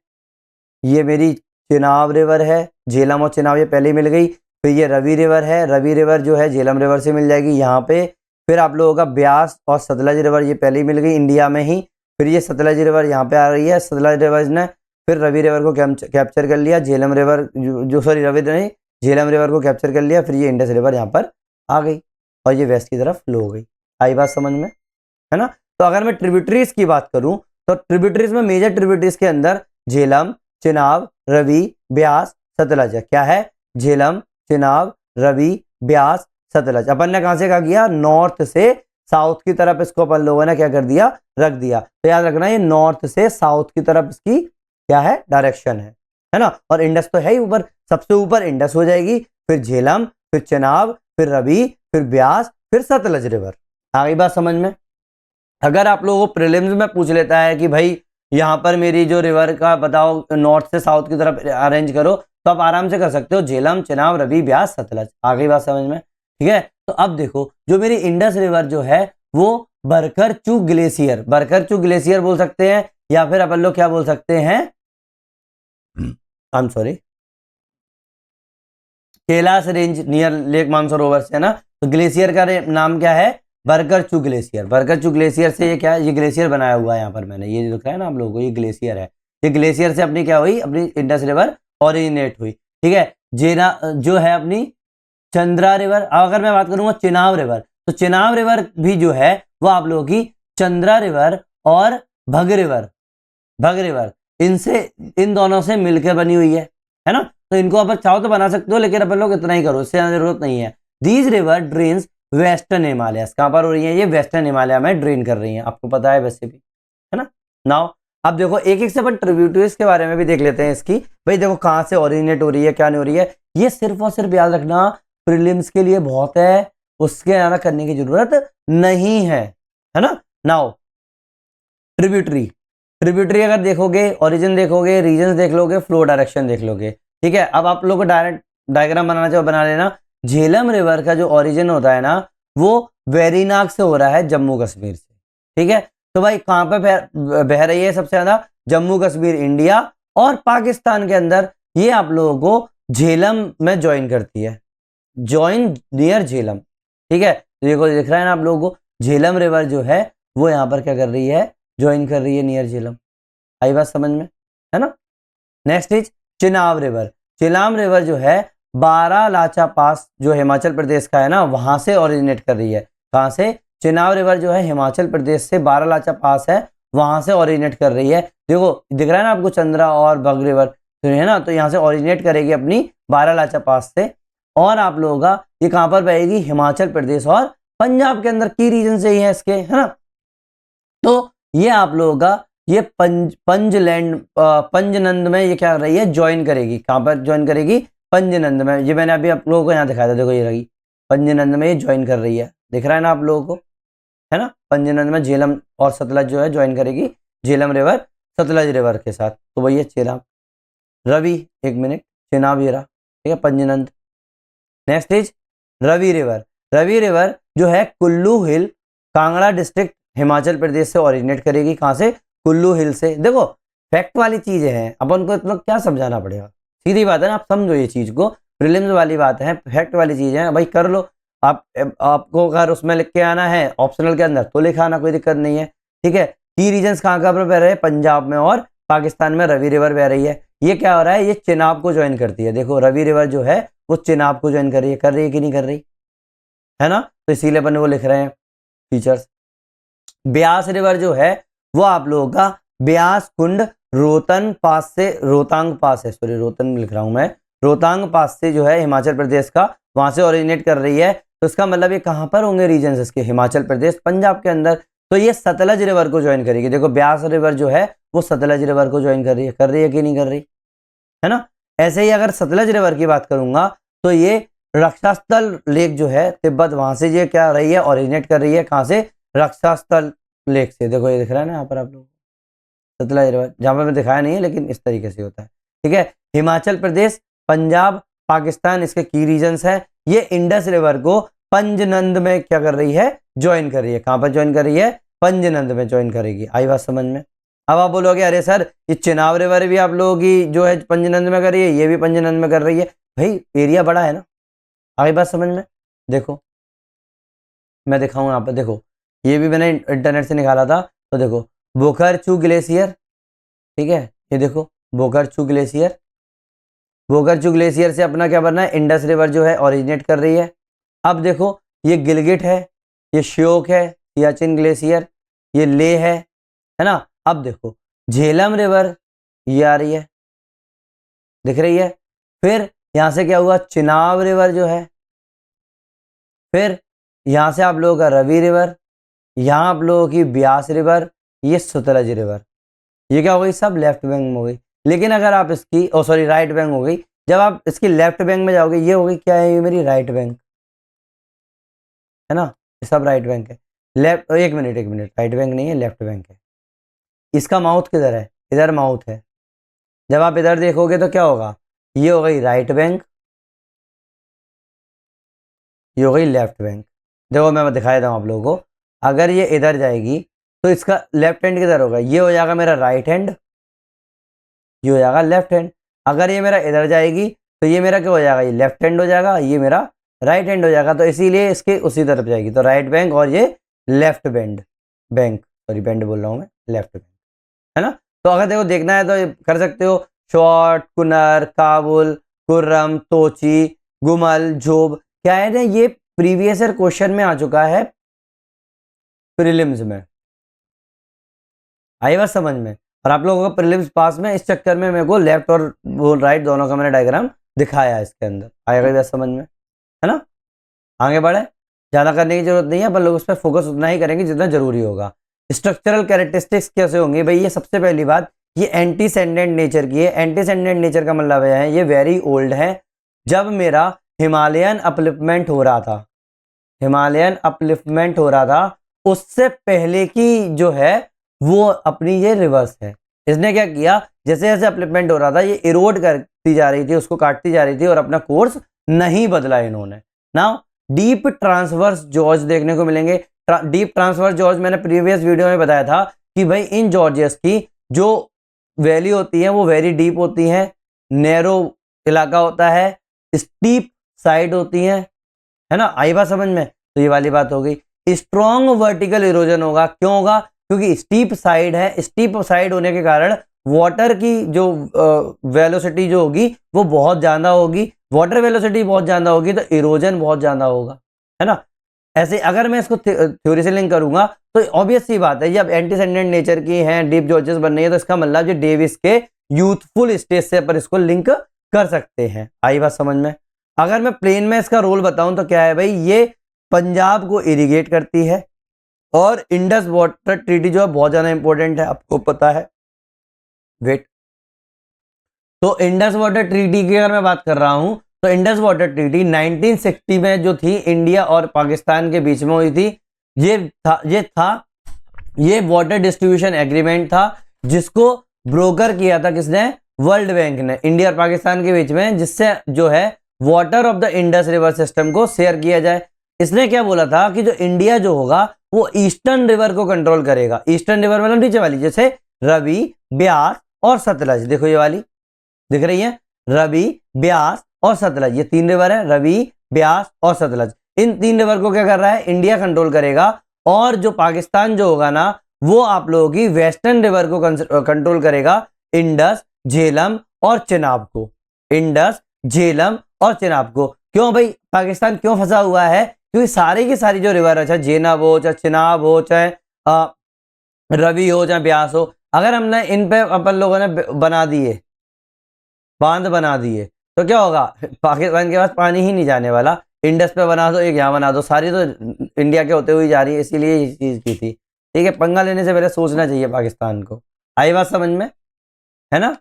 ये मेरी चेनाब रिवर है। झेलम और चेनाब ये पहले ही मिल गई। फिर ये रवि रिवर है, रवि रिवर जो है झेलम रिवर से मिल जाएगी यहाँ पे। फिर आप लोगों का ब्यास और सतलज रिवर ये पहले ही मिल गई इंडिया में ही। फिर ये सतलज रिवर यहाँ पे आ रही है, सतलज रिवर ने फिर रवि रिवर को कैप्चर कर लिया। झेलम रिवर जो सॉरी रवि नहीं, झेलम रिवर को कैप्चर कर लिया। फिर ये इंडस रिवर यहाँ पर आ गई और ये वेस्ट की तरफ फ्लो हो गई। आई बात समझ में, है ना। तो अगर मैं ट्रिब्यूटरीज की बात करूं तो ट्रिब्यूटरीज में मेजर ट्रिब्यूटरीज के अंदर झेलम, चेनाब, रवि, ब्यास, सतलज है। क्या है, झेलम, चेनाब, रवि, ब्यास, सतलज। अपन ने कहां से क्या किया, नॉर्थ से साउथ की तरफ इसको अपन लोगों ने क्या कर दिया, रख दिया। तो याद रखना ये नॉर्थ से साउथ की तरफ इसकी क्या है, डायरेक्शन है ना। और इंडस तो है ही ऊपर, सबसे ऊपर इंडस हो जाएगी, फिर झेलम, फिर चेनाब, फिर रवि, फिर ब्यास, फिर सतलज रिवर। आ गई बात समझ में। अगर आप लोगों को प्रीलिम्स में पूछ लेता है कि भाई यहाँ पर मेरी जो रिवर का बताओ नॉर्थ से साउथ की तरफ अरेंज करो, तो आप आराम से कर सकते हो, झेलम, चेनाब, रवि, ब्यास, सतलज। आ गई बात समझ में, ठीक है। तो अब देखो जो मेरी इंडस रिवर जो है वो बरकर-चू ग्लेशियर, बरकर-चू ग्लेशियर बोल सकते हैं, या फिर अपन लोग क्या बोल सकते हैं, I am sorry, Kailash range near lake Mansarovar से, है ना। तो ग्लेशियर का नाम क्या है, बरकर-चू ग्लेशियर। बरकर-चू ग्लेशियर से ये क्या है, ये ग्लेशियर बनाया हुआ है यहाँ पर मैंने, ये दिख रहा है ना आप लोगों को, ये ग्लेशियर है। ये ग्लेशियर से अपनी क्या हुई, अपनी इंडस रिवर ओरिजिनेट हुई, ठीक है। जेना जो है अपनी चंद्रा रिवर। अगर मैं बात करूंगा चेनाब रिवर, तो चेनाब रिवर भी जो है वो आप लोगों की चंद्रा रिवर और भग रिवर इनसे, इन दोनों से मिलकर बनी हुई है ना। तो इनको अपन चाहो तो बना सकते हो, लेकिन अपन लोग इतना ही करो, इससे जरूरत नहीं है। These river drains western Himalaya, कहां पर हो रही है, ये वेस्टर्न हिमालय में ड्रेन कर रही है, आपको पता है वैसे भी, है ना। नाउ अब देखो एक एक से अपन ट्रिब्यूटरीज के बारे में भी देख लेते हैं इसकी। भाई देखो कहां से ओरिजिनेट हो रही है, क्या नहीं हो रही है। ये सिर्फ और सिर्फ याद रखना प्रीलिम्स के लिए बहुत है, उसके ज़्यादा करने की जरूरत नहीं है ना। नाउ ट्रिब्यूटरी अगर देखोगे, ओरिजिन देखोगे, रीजन देख लोगे, फ्लो डायरेक्शन देख लोगे, ठीक है। अब आप लोग को डायरेक्ट डायग्राम बनाना चाहो बना लेना। झेलम रिवर का जो ओरिजिन होता है ना, वो वेरीनाग से हो रहा है, जम्मू कश्मीर से, ठीक है। तो भाई कहां पे बह रही है सबसे ज्यादा? जम्मू कश्मीर इंडिया और पाकिस्तान के अंदर ये आप लोगों को झेलम में ज्वाइन करती है, ज्वाइन नियर झेलम, ठीक है। तो ये दिख रहा है ना आप लोगों को, झेलम रिवर जो है वो यहाँ पर क्या कर रही है, ज्वाइन कर रही है नियर झेलम। आई बात समझ में, है ना। Next is Chenab river. Chenab river जो है बारालाचा पास जो हिमाचल प्रदेश का है ना, वहां से ओरिजिनेट कर रही है। कहां से? चिनाब रिवर जो है हिमाचल प्रदेश से बारालाचा पास है, वहां से ओरिजिनेट कर रही है। देखो दिख रहा है ना आपको चंद्रा और बग रिवर, तो है ना, तो यहाँ से ओरिजिनेट करेगी अपनी बारालाचा पास से, और आप लोगों का ये कहां पर बहेगी? हिमाचल प्रदेश और पंजाब के अंदर की रीजन से ही है इसके, है ना। तो ये आप लोगों का ये पंजनंद में ये क्या कर रही है? ज्वाइन करेगी। कहां पर ज्वाइन करेगी? पंजनंद में। ये मैंने अभी आप लोगों को यहाँ दिखाया था, देखो ये रही पंजनंद में, ये ज्वाइन कर रही है, दिख रहा है ना आप लोगों को, है ना। पंजनंद में झेलम और सतलज जो है ज्वाइन करेगी, झेलम रिवर सतलज रिवर के साथ। तो वही है चेनाब। रवि, एक मिनट, चेनाब ये रहा, ठीक है, Panjnad. Next is Ravi river. Ravi river जो है कुल्लू हिल, कांगड़ा डिस्ट्रिक्ट, हिमाचल प्रदेश से ओरिजिनेट करेगी। कहां से? कुल्लू हिल से। देखो फैक्ट वाली चीजें हैं, अपन को इतना क्या समझाना पड़ेगा, सीधी बात है ना, आप समझो ये चीज को, प्रीलिम्स वाली बात है, फैक्ट वाली चीज है भाई, कर लो। आपको अगर उसमें लिख के आना है ऑप्शनल के अंदर तो लिखा आना, कोई दिक्कत नहीं है, ठीक है। की रीजन कहाँ कहाँ पर बह रहे हैं? पंजाब में और पाकिस्तान में रवि रिवर बह रही है। ये क्या हो रहा है? ये चिनाब को ज्वाइन करती है। देखो रवि रिवर जो है वो चिनाब को ज्वाइन कर रही है कि नहीं कर रही, है ना। तो इसीलिए अपन वो लिख रहे हैं फीचर्स। ब्यास रिवर जो है वो आप लोगों का ब्यास कुंड रोहतंग पास से, रोहतांग पास है, सॉरी रोहतंग लिख रहा हूं मैं, रोहतांग पास से जो है हिमाचल प्रदेश का, वहां से ओरिजिनेट कर रही है। तो इसका मतलब ये कहां पर होंगे रीजन इसके? हिमाचल प्रदेश, पंजाब के अंदर। तो ये सतलज रिवर को ज्वाइन करेगी। देखो ब्यास रिवर जो है वो सतलज रिवर को ज्वाइन कर रही है कि नहीं कर रही, है ना। ऐसे ही अगर सतलज रिवर की बात करूंगा तो ये रक्षास्थल लेक जो है तिब्बत, वहां से ये क्या रही है? ओरिजिनेट कर रही है। कहां से? रक्षास्थल लेक से। देखो ये दिख रहा है ना यहाँ पर आप लोग, सतलज रिवर, जहां पर मैं दिखाया नहीं है लेकिन इस तरीके से होता है, ठीक है। हिमाचल प्रदेश, पंजाब, पाकिस्तान इसके की रीजन्स है। ये इंडस रिवर को पंजनंद में क्या कर रही है? ज्वाइन कर रही है। कहां पर ज्वाइन कर रही है? पंजनंद में ज्वाइन करेगी। आई बात समझ में। अब आप बोलोगे अरे सर ये चिनाब रिवर भी आप लोगों की जो है पंजनंद में कर रही है, ये भी पंजनंद में कर रही है, भाई एरिया बड़ा है ना। आई बात समझ में। देखो मैं दिखाऊं यहाँ पर, देखो ये भी मैंने इंटरनेट से निकाला था, तो देखो बोकरचू ग्लेशियर, ठीक है, ये देखो बोकरचू ग्लेशियर, बोकरचू ग्लेशियर से अपना क्या बनना है? इंडस रिवर जो है ओरिजिनेट कर रही है। अब देखो ये गिलगिट है, ये श्योक है, सियाचिन ग्लेशियर, ये ले है ना। अब देखो झेलम रिवर ये आ रही है, दिख रही है। फिर यहां से क्या हुआ? चिनाब रिवर जो है, फिर यहां से आप लोगों का रवि रिवर, यहां आप लोगों की ब्यास रिवर, ये सतलज रिवर, ये क्या हो गई? सब लेफ्ट बैंक में हो गई। लेकिन अगर आप इसकी सॉरी राइट बैंक हो गई, जब आप इसकी लेफ्ट बैंक में जाओगे, ये हो गई क्या है? ये मेरी राइट बैंक, है ना, ये सब राइट बैंक है। लेफ्ट, एक मिनट, राइट बैंक नहीं है, लेफ्ट बैंक है। इसका माउथ किधर है? इधर माउथ है। जब आप इधर देखोगे तो क्या होगा? ये हो गई राइट बैंक, ये हो गई लेफ्ट बैंक। देखो मैं दिखा देता हूँ आप लोगों को, अगर ये इधर जाएगी तो इसका लेफ्ट हैंड किधर होगा? ये हो जाएगा मेरा राइट हैंड, ये हो जाएगा लेफ्ट हैंड। अगर ये मेरा इधर जाएगी तो ये मेरा क्या हो जाएगा? ये लेफ्ट हैंड हो जाएगा, ये मेरा राइट हैंड हो जाएगा। तो इसीलिए इसके उसी तरफ जाएगी, तो राइट बैंक और ये लेफ्ट बैंक, सॉरी बैंड बोल रहा हूँ मैं, लेफ्ट बैंक, है ना। तो अगर देखो देखना है तो कर सकते हो, शॉर्ट, कुनर, काबुल, कुर्रम, तोची, गुमल, जोब, क्या है ना, ये प्रीवियस ईयर क्वेश्चन में आ चुका है प्रीलिम्स में। आई बात समझ में। और आप लोगों का प्रीलिम्स पास में, इस चक्कर में मेरे को लेफ्ट और वो राइट दोनों का मैंने डायग्राम दिखाया है इसके अंदर। आएगा बात समझ में, है ना। आगे बढ़े, ज़्यादा करने की जरूरत नहीं है, अपन लोग उस पर फोकस उतना ही करेंगे जितना जरूरी होगा। स्ट्रक्चरल कैरेक्टरिस्टिक्स कैसे होंगे भाई? ये सबसे पहली बात, ये एंटीसेंडेंट नेचर की है। एंटीसेंडेंट नेचर का मतलब है ये वेरी ओल्ड है। जब मेरा हिमालयन अपलिफ्टमेंट हो रहा था, हिमालयन अपलिफ्टमेंट हो रहा था उससे पहले की जो है वो अपनी ये रिवर्स है। इसने क्या किया, जैसे जैसे अपलिफ्टमेंट हो रहा था ये इरोड करती जा रही थी, उसको काटती जा रही थी और अपना कोर्स नहीं बदला इन्होंने। नाउ डीप ट्रांसवर्स जॉर्ज देखने को मिलेंगे। डीप ट्रांसवर्स जॉर्ज मैंने प्रीवियस वीडियो में बताया था कि भाई इन जॉर्जेस की जो वैली होती है वो वेरी डीप होती है, नैरो इलाका होता है, स्टीप साइड होती है ना। आई बात समझ में? तो ये वाली बात हो गई। स्ट्रॉन्ग वर्टिकल इरोजन होगा, क्यों होगा? क्योंकि स्टीप साइड है, स्टीप साइड होने के कारण वाटर की जो वेलोसिटी जो होगी वो बहुत ज्यादा होगी। वाटर वेलोसिटी बहुत ज्यादा होगी तो इरोजन बहुत ज्यादा होगा, है ना। ऐसे अगर मैं इसको थ्योरी से लिंक करूंगा तो ऑब्वियस सी बात है, जब एंटीसेंडेंट नेचर की हैं, डीप जॉर्जेस बन रही है, तो इसका मतलब जो डेविस के यूथफुल स्टेज से पर इसको लिंक कर सकते हैं। आई बात समझ में? अगर मैं प्लेन में इसका रोल बताऊं तो क्या है भाई, ये पंजाब को इरिगेट करती है और इंडस वाटर ट्रीटी जो है बहुत ज्यादा इंपॉर्टेंट है, आपको पता है। वेट, तो इंडस वाटर ट्रीटी की अगर मैं बात कर रहा हूं तो इंडस वाटर ट्रीटी 1960 में जो थी इंडिया और पाकिस्तान के बीच में हुई थी। ये वाटर डिस्ट्रीब्यूशन एग्रीमेंट था जिसको ब्रोकर किया था किसने? वर्ल्ड बैंक ने, इंडिया और पाकिस्तान के बीच में, जिससे जो है water of the Indus river system को शेयर किया जाए। इसने क्या बोला था कि जो इंडिया जो होगा वो ईस्टर्न रिवर को कंट्रोल करेगा। ईस्टर्न रिवर मतलब नीचे वाली, जैसे रवि, ब्यास और सतलज। देखो ये वाली दिख रही है, रवि, ब्यास और सतलज, ये तीन रिवर है, रवि, ब्यास और सतलज। इन तीन रिवर को क्या कर रहा है? इंडिया कंट्रोल करेगा। और जो पाकिस्तान जो होगा ना वो आप लोगों की वेस्टर्न रिवर को कंट्रोल करेगा, इंडस, झेलम और चिनाब को। इंडस, झेलम और चिनाब को। क्यों भाई पाकिस्तान क्यों फंसा हुआ है? क्योंकि सारी की सारी जो रिवर है, चाहे झेलम हो, चाहे चिनाब हो, चाहे रवि हो, चाहे ब्यास हो, अगर हमने इन पे अपन लोगों ने बना दिए, बांध बना दिए, तो क्या होगा? पाकिस्तान के पास पानी ही नहीं जाने वाला। इंडस पे बना दो, एक यहाँ बना दो, सारी तो इंडिया के होते हुए जा रही है, इसीलिए ये चीज की थी। ठीक है, पंगा लेने से पहले सोचना चाहिए पाकिस्तान को। आई बात समझ में? है ना।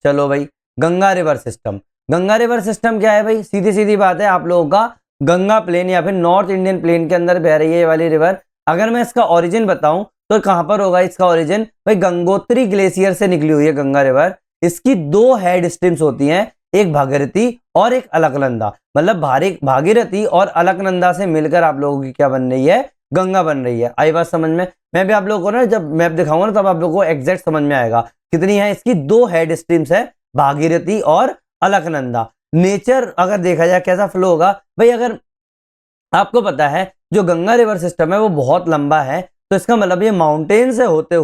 चलो भाई, Ganga river system. Ganga river system क्या है भाई? सीधी सीधी बात है, आप लोगों का गंगा प्लेन या फिर नॉर्थ इंडियन प्लेन के अंदर बह रही है ये वाली रिवर। अगर मैं इसका ओरिजिन बताऊं तो कहां पर होगा इसका ओरिजिन? भाई गंगोत्री ग्लेशियर से निकली हुई है गंगा रिवर। इसकी दो हेड स्ट्रीम्स होती हैं, एक भागीरथी और एक अलकनंदा। मतलब भागीरथी और अलकनंदा से मिलकर आप लोगों की क्या बन रही है? गंगा बन रही है। आई बात समझ में? मैं भी आप लोगों को ना जब मैप दिखाऊंगा ना तब आप लोगों को एग्जैक्ट समझ में आएगा कितनी है। इसकी दो हेड स्ट्रीम्स है, भागीरथी और अलकनंदा। नेचर अगर देखा जाए कैसा फ्लो होगा भाई, अगर आपको पता है जो गंगा रिवर सिस्टम है वो बहुत लंबा है, तो इसका मतलब ये माउंटेन से होते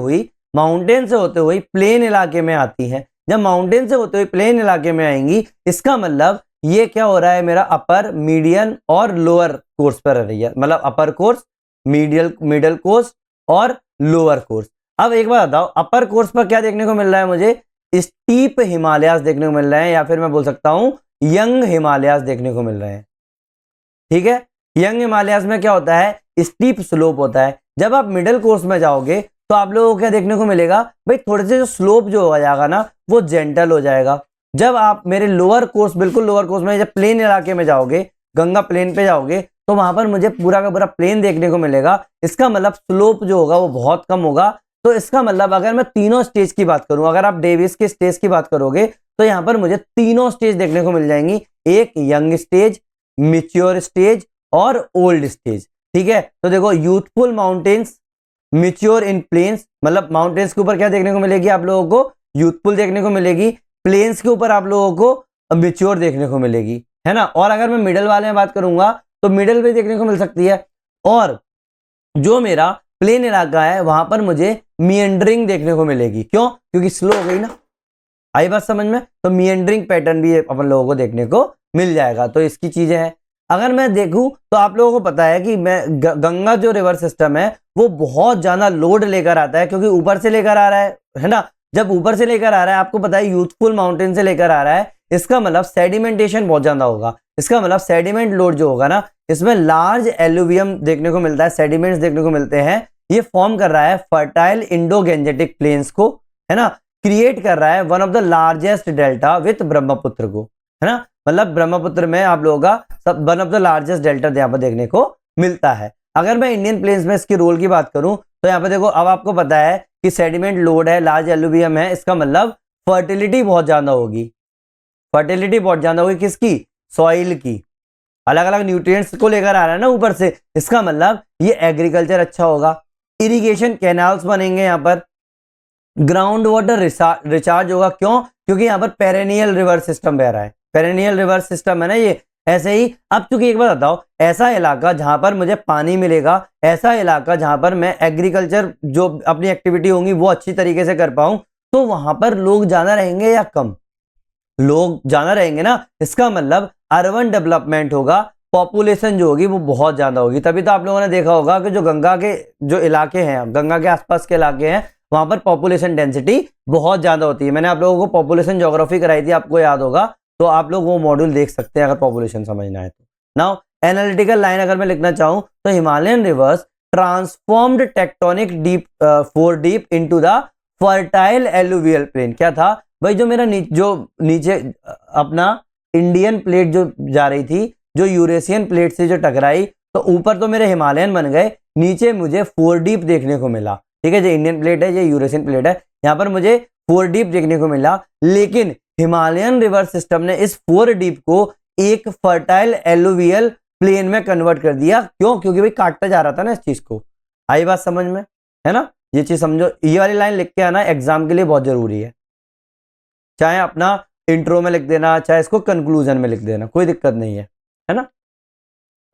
हुई प्लेन इलाके में आती है। जब माउंटेन से होते हुए प्लेन इलाके में आएंगी, इसका मतलब ये क्या हो रहा है, मेरा अपर, मीडियन और लोअर कोर्स पर रह रही है। मतलब अपर कोर्स, मिडल कोर्स और लोअर कोर्स। अब एक बात बताओ, अपर कोर्स पर क्या देखने को मिल रहा है मुझे? स्टीप हिमालयास देखने को मिल रहे हैं, या फिर मैं बोल सकता हूं यंग हिमालयास देखने को मिल रहे हैं। ठीक है, यंग हिमालयास में क्या होता है? स्टीप स्लोप होता है। जब आप मिडिल कोर्स में जाओगे तो आप लोगों को क्या देखने को मिलेगा भाई? थोड़े से जो स्लोप जो हो जाएगा ना वो जेंटल हो जाएगा। जब आप मेरे लोअर कोर्स, बिल्कुल लोअर कोर्स में, जब प्लेन इलाके में जाओगे, गंगा प्लेन पे जाओगे, तो वहां पर मुझे पूरा का पूरा प्लेन देखने को मिलेगा। इसका मतलब स्लोप जो होगा वो बहुत कम होगा। तो इसका मतलब अगर मैं तीनों स्टेज की बात करूं, अगर आप डेविस के स्टेज की बात करोगे तो यहां पर मुझे तीनों स्टेज देखने को मिल जाएंगी, एक यंग स्टेज, मिच्योर स्टेज और ओल्ड स्टेज। ठीक है, तो देखो, यूथफुल माउंटेन्स, मिच्योर इन प्लेन्स। मतलब माउंटेन्स के ऊपर क्या देखने को मिलेगी आप लोगों को? यूथफुल देखने को मिलेगी। प्लेन्स के ऊपर आप लोगों को मिच्योर देखने को मिलेगी, है ना। और अगर मैं मिडल वाले में बात करूंगा तो मिडल भी देखने को मिल सकती है। और जो मेरा प्लेन इलाका है वहां पर मुझे मिएंडरिंग देखने को मिलेगी। क्यों? क्योंकि स्लो हो गई ना। आई बात समझ में? तो मिएंडरिंग पैटर्न भी अपन लोगों को देखने को मिल जाएगा। तो इसकी चीजें हैं। अगर मैं देखूं तो आप लोगों को पता है कि मैं गंगा जो रिवर सिस्टम है वो बहुत ज्यादा लोड लेकर आता है, क्योंकि ऊपर से लेकर आ रहा है ना। जब ऊपर से लेकर आ रहा है, आपको पता है यूथफुल माउंटेन से लेकर आ रहा है, इसका मतलब सेडिमेंटेशन बहुत ज्यादा होगा। इसका मतलब सेडिमेंट लोड जो होगा ना, इसमें लार्ज एलुवियम देखने को मिलता है, सेडिमेंट्स देखने को मिलते हैं। ये फॉर्म कर रहा है फर्टाइल इंडो गेंजेटिक प्लेन्स को, है ना। क्रिएट कर रहा है one of the largest delta with Brahmaputra को, है ना। मतलब ब्रह्मपुत्र में आप लोगों का one of the largest delta यहाँ पर देखने को मिलता है। अगर मैं इंडियन प्लेन्स में इसकी रोल की बात करूं तो यहाँ पे देखो, अब आपको पता है कि सेडिमेंट लोड है, लार्ज एलुवियम है, इसका मतलब फर्टिलिटी बहुत ज्यादा होगी। फर्टिलिटी बहुत ज्यादा होगी किसकी? सॉइल की। अलग अलग न्यूट्रिएंट्स को लेकर आ रहा है ना ऊपर से, इसका मतलब ये एग्रीकल्चर अच्छा होगा। इरिगेशन कैनाल्स बनेंगे यहाँ पर, ग्राउंड वाटर रिचार्ज होगा। क्यों? क्योंकि यहाँ पर पेरेनियल रिवर सिस्टम बह रहा है। पेरेनियल रिवर सिस्टम है ना ये। ऐसे ही अब चूंकि एक बात बताओ, ऐसा इलाका जहां पर मुझे पानी मिलेगा, ऐसा इलाका जहां पर मैं एग्रीकल्चर जो अपनी एक्टिविटी होंगी वो अच्छी तरीके से कर पाऊं, तो वहां पर लोग ज्यादा रहेंगे या कम? लोग ज्यादा रहेंगे ना। इसका मतलब अर्बन डेवलपमेंट होगा, पॉपुलेशन जो होगी वो बहुत ज्यादा होगी। तभी तो आप लोगों ने देखा होगा कि जो गंगा के जो इलाके हैं, गंगा के आसपास के इलाके हैं, वहां पर पॉपुलेशन डेंसिटी बहुत ज्यादा होती है। मैंने आप लोगों को पॉपुलेशन ज्योग्राफी कराई थी, आपको याद होगा, तो आप लोग वो मॉड्यूल देख सकते हैं अगर पॉपुलेशन समझना है तो। नाउ एनालिटिकल लाइन अगर मैं लिखना चाहूं तो Himalayan rivers transformed tectonic deep four deep into the fertile alluvial plain. क्या था भाई? जो मेरा जो नीचे अपना इंडियन प्लेट जो जा रही थी, जो यूरेशियन प्लेट से जो टकराई, तो ऊपर तो मेरे हिमालयन बन गए, नीचे मुझे फोर डीप देखने को मिला। ठीक है, जो इंडियन प्लेट है, जो यूरेशियन प्लेट है, यहाँ पर मुझे फोर डीप देखने को मिला। लेकिन हिमालयन रिवर सिस्टम ने इस फोर डीप को एक फर्टाइल एलुवियल प्लेन में कन्वर्ट कर दिया। क्यों? क्योंकि भाई काटता जा रहा था ना इस चीज को। आई बात समझ में? है ना? ये चीज समझो, ये वाली लाइन लिख के आना एग्जाम के लिए बहुत जरूरी है। चाहे अपना इंट्रो में लिख देना, चाहे इसको कंक्लूजन में लिख देना, कोई दिक्कत नहीं है ना?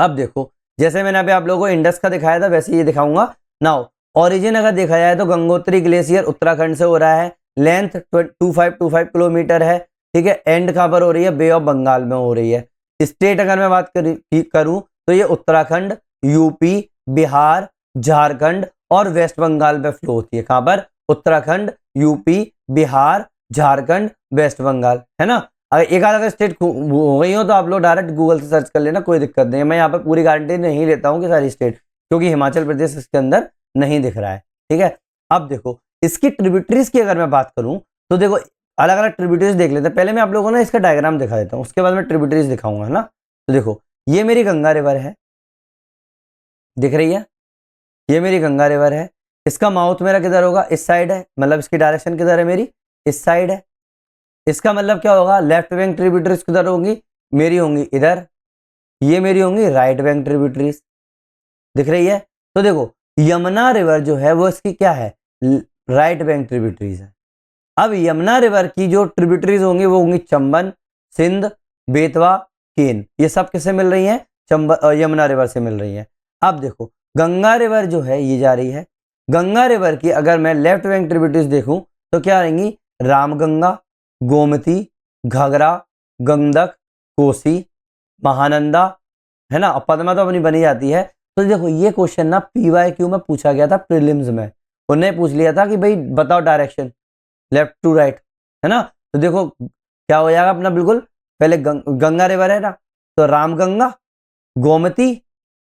अब देखो, जैसे मैंने अभी आप लोगों को इंडस का दिखाया था वैसे ये दिखाऊंगा। नाउ ओरिजिन अगर देखा जाए तो गंगोत्री ग्लेशियर उत्तराखंड से हो रहा है, लेंथ 2525 किलोमीटर है। ठीक है, एंड कहां पर हो रही है? बे ऑफ बंगाल में हो रही है। स्टेट अगर मैं बात करूं तो ये उत्तराखंड, यूपी, बिहार, झारखंड और वेस्ट बंगाल में फ्लो होती है। कहां पर? उत्तराखंड, यूपी, बिहार, झारखंड, वेस्ट बंगाल, है ना? अगर एक आध अगर स्टेट हो गई हो तो आप लोग डायरेक्ट गूगल से सर्च कर लेना, कोई दिक्कत नहीं है। मैं यहाँ पर पूरी गारंटी नहीं लेता हूँ कि सारी स्टेट, क्योंकि हिमाचल प्रदेश इसके अंदर नहीं दिख रहा है। ठीक है, अब देखो इसकी ट्रिब्यूटरीज की अगर मैं बात करूं तो देखो अलग अलग ट्रिब्यूटरीज देख लेते हैं। पहले मैं आप लोगों को ना इसका डायग्राम दिखा देता हूं, उसके बाद मैं ट्रिब्यूटरीज दिखाऊंगा, है ना? तो देखो ये मेरी गंगा रिवर है, दिख रही है? ये मेरी गंगा रिवर है। इसका माउथ मेरा किधर होगा? इस साइड है, मतलब इसकी डायरेक्शन किधर है? मेरी इस साइड है। इसका मतलब क्या होगा? लेफ्ट बैंक ट्रिब्यूटरीज किधर होंगी? मेरी होंगी इधर। ये मेरी होंगी राइट बैंक ट्रिब्यूटरीज, दिख रही है? तो देखो यमुना रिवर जो है वो इसकी क्या है? राइट बैंक ट्रिब्यूटरीज है। अब यमुना रिवर की जो ट्रिब्यूटरीज होंगी वो होंगी चंबल, सिंध, बेतवा, केन। ये सब किससे मिल रही हैं? यमुना रिवर से मिल रही हैं। अब देखो गंगा रिवर जो है ये जा रही है। गंगा रिवर की अगर मैं लेफ्ट बैंक ट्रिब्यूटरीज देखूं तो क्या रहेंगी? रामगंगा, गोमती, घाघरा, गंडक, कोसी, महानंदा, है ना? और पद्मा तो अपनी बनी जाती है। तो देखो ये क्वेश्चन ना PYQ में पूछा गया था प्रीलिम्स में। उन्हें पूछ लिया था कि भाई बताओ डायरेक्शन लेफ्ट टू राइट, है ना? तो देखो क्या हो जाएगा अपना, बिल्कुल पहले गंगा रिवर है ना, तो रामगंगा, गोमती,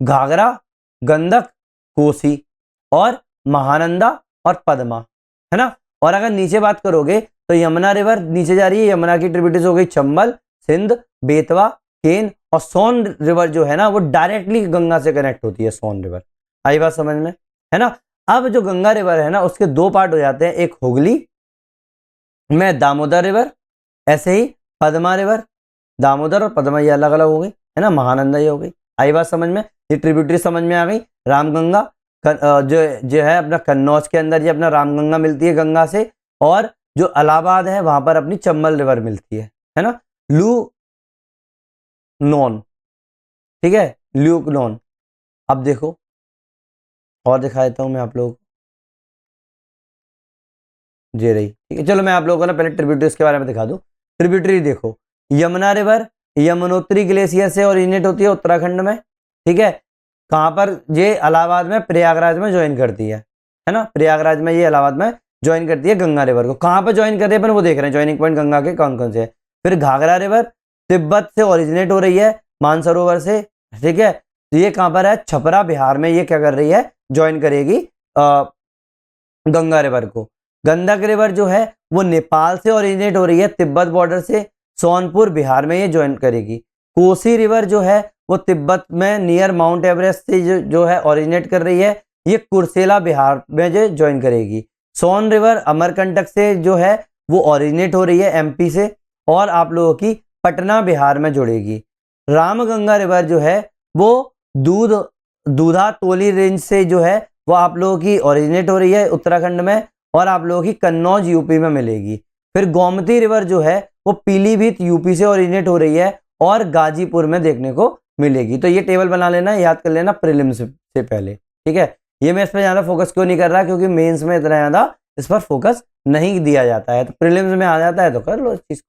घाघरा, गंडक, कोसी और महानंदा और पद्मा, है ना? और अगर नीचे बात करोगे तो यमुना रिवर नीचे जा रही है, यमुना की ट्रिब्यूटरीज हो गई चंबल, सिंध, बेतवा, केन, और सोन रिवर जो है ना वो डायरेक्टली गंगा से कनेक्ट होती है, सोन रिवर। आई बात समझ में? है ना? अब जो गंगा रिवर है ना उसके दो पार्ट हो जाते हैं, एक हुगली में दामोदर रिवर, ऐसे ही पद्मा रिवर। दामोदर और पद्मा ये अलग अलग हो गई, है ना? महानंदा ये हो गई। आई बात समझ में? ये ट्रिब्यूटरी समझ में आ गई। रामगंगा जो है अपना कन्नौज के अंदर ये अपना रामगंगा मिलती है गंगा से, और जो इलाहाबाद है वहां पर अपनी चंबल रिवर मिलती है ना? लू नॉन, ठीक है, ल्यूक नॉन। अब देखो और दिखा देता हूं मैं आप लोगों को, जे रही। ठीक है, चलो मैं आप लोगों को ना पहले ट्रिब्यूटरीज के बारे में दिखा दूं। ट्रिब्यूटरी देखो, यमुना रिवर यमुनोत्री ग्लेशियर से ओरिजिनेट होती है उत्तराखंड में। ठीक है, कहां पर? ये इलाहाबाद में प्रयागराज में ज्वाइन करती है ना? प्रयागराज में ये इलाहाबाद में ज्वाइन करती है गंगा रिवर को। कहां पर ज्वाइन कर रही है अपन वो देख रहे हैं, ज्वाइनिंग पॉइंट गंगा के कौन कौन से है। फिर घाघरा रिवर तिब्बत से ओरिजिनेट हो रही है मानसरोवर से। ठीक है, तो ये कहां पर है? छपरा बिहार में ये क्या कर रही है? ज्वाइन करेगी गंगा रिवर को। गंडक रिवर जो है वो नेपाल से ओरिजिनेट हो रही है, तिब्बत बॉर्डर से, सोनपुर बिहार में ये ज्वाइन करेगी। कोसी रिवर जो है वो तिब्बत में नियर माउंट एवरेस्ट से जो है ओरिजिनेट कर रही है, ये कुर्सेला बिहार में जो ज्वाइन करेगी। सोन रिवर अमरकंटक से जो है वो ओरिजिनेट हो रही है एमपी से, और आप लोगों की पटना बिहार में जुड़ेगी। रामगंगा रिवर जो है वो दूधा तोली रेंज से जो है वो आप लोगों की ओरिजिनेट हो रही है उत्तराखंड में, और आप लोगों की कन्नौज यूपी में मिलेगी। फिर गोमती रिवर जो है वो पीलीभीत यूपी से ओरिजिनेट हो रही है और गाजीपुर में देखने को मिलेगी। तो ये टेबल बना लेना, याद कर लेना प्रीलिम्स से पहले, ठीक है। ये मैं इस पर ज़्यादा फोकस क्यों नहीं कर रहा, क्योंकि मेंस में इतना ज़्यादा इस पर फोकस नहीं दिया जाता है, तो प्रीलिम्स में आ जाता है तो कर लो इस चीज़ को,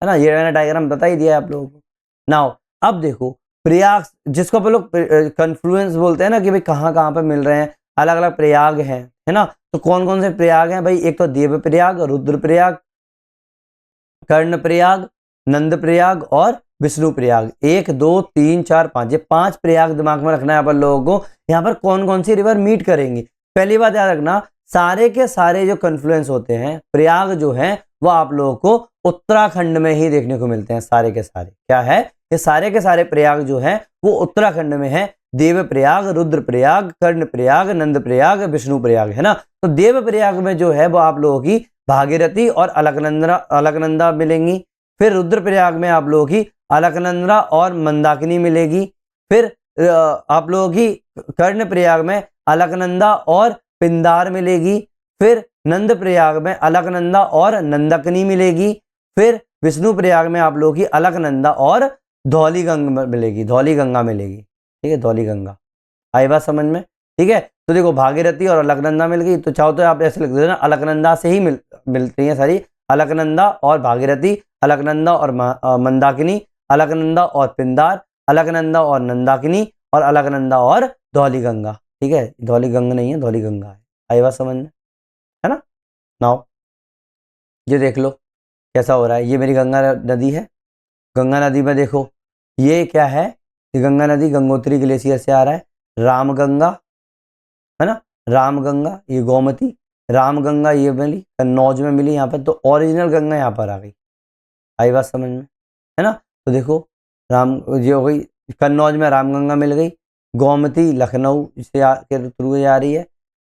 है ना। ये मैंने डायग्राम बता ही दिया है आप लोगों को। नाउ अब देखो प्रयाग, जिसको अपन लोग कन्फ्लुएंस बोलते हैं ना, कि भाई कहाँ कहाँ पे मिल रहे हैं, अलग अलग प्रयाग हैं, है ना। तो कौन कौन से प्रयाग हैं भाई, एक तो देव प्रयाग, रुद्र प्रयाग, कर्ण प्रयाग, नंद प्रयाग और विष्णु प्रयाग। 1 2 3 4 5, ये 5 प्रयाग दिमाग में रखना है अपन लोगों को। यहाँ पर कौन कौन सी रिवर मीट करेंगी, पहली बात याद रखना, सारे के सारे जो कन्फ्लुएंस होते हैं प्रयाग जो है वो आप लोगों को उत्तराखंड में ही देखने को मिलते हैं। सारे के सारे क्या है, ये सारे के सारे प्रयाग जो है वो उत्तराखंड में है। देव प्रयाग, रुद्र प्रयाग, कर्ण प्रयाग, नंद प्रयाग, विष्णु प्रयाग, है ना। तो देव प्रयाग में जो है वो आप लोगों की भागीरथी और अलकनंदा मिलेंगी। फिर रुद्र प्रयाग में आप लोगों की अलकनंदा और मंदाकिनी मिलेगी। फिर आप लोगों की कर्ण प्रयाग में अलकनंदा और पिंदार मिलेगी। फिर नंद प्रयाग में अलकनंदा और नंदकनी मिलेगी। फिर विष्णु प्रयाग में आप लोगों की अलकनंदा और धौली गंगा मिलेगी, धौली गंगा मिलेगी, ठीक है, धौली गंगा। आई बात समझ में, ठीक है। तो देखो भागीरथी और अलकनंदा मिल गई, तो चाहो तो आप ऐसे लिख देना अलकनंदा से ही मिलती हैं सारी, अलकनंदा और भागीरथी, अलकनंदा और मंदाकिनी, अलकनंदा और पिंदार, अलकनंदा और नंदाकिनी, और अलकनंदा और धौली गंगा, ठीक है। धौली गंगा नहीं है, धौली गंगा है। आई बात समझ में, है ना। नाउ ये देख लो कैसा हो रहा है, ये मेरी गंगा नदी है। गंगा नदी में देखो ये क्या है, ये गंगा नदी गंगोत्री ग्लेशियर से आ रहा है, रामगंगा, है ना, रामगंगा, ये गोमती, रामगंगा ये मिली कन्नौज में मिली यहाँ पर, तो ओरिजिनल गंगा यहाँ पर आ गई। आई बात समझ में, है ना। तो देखो राम ये हो गई, कन्नौज में रामगंगा मिल गई, गोमती लखनऊ से के थ्रू आ रही है।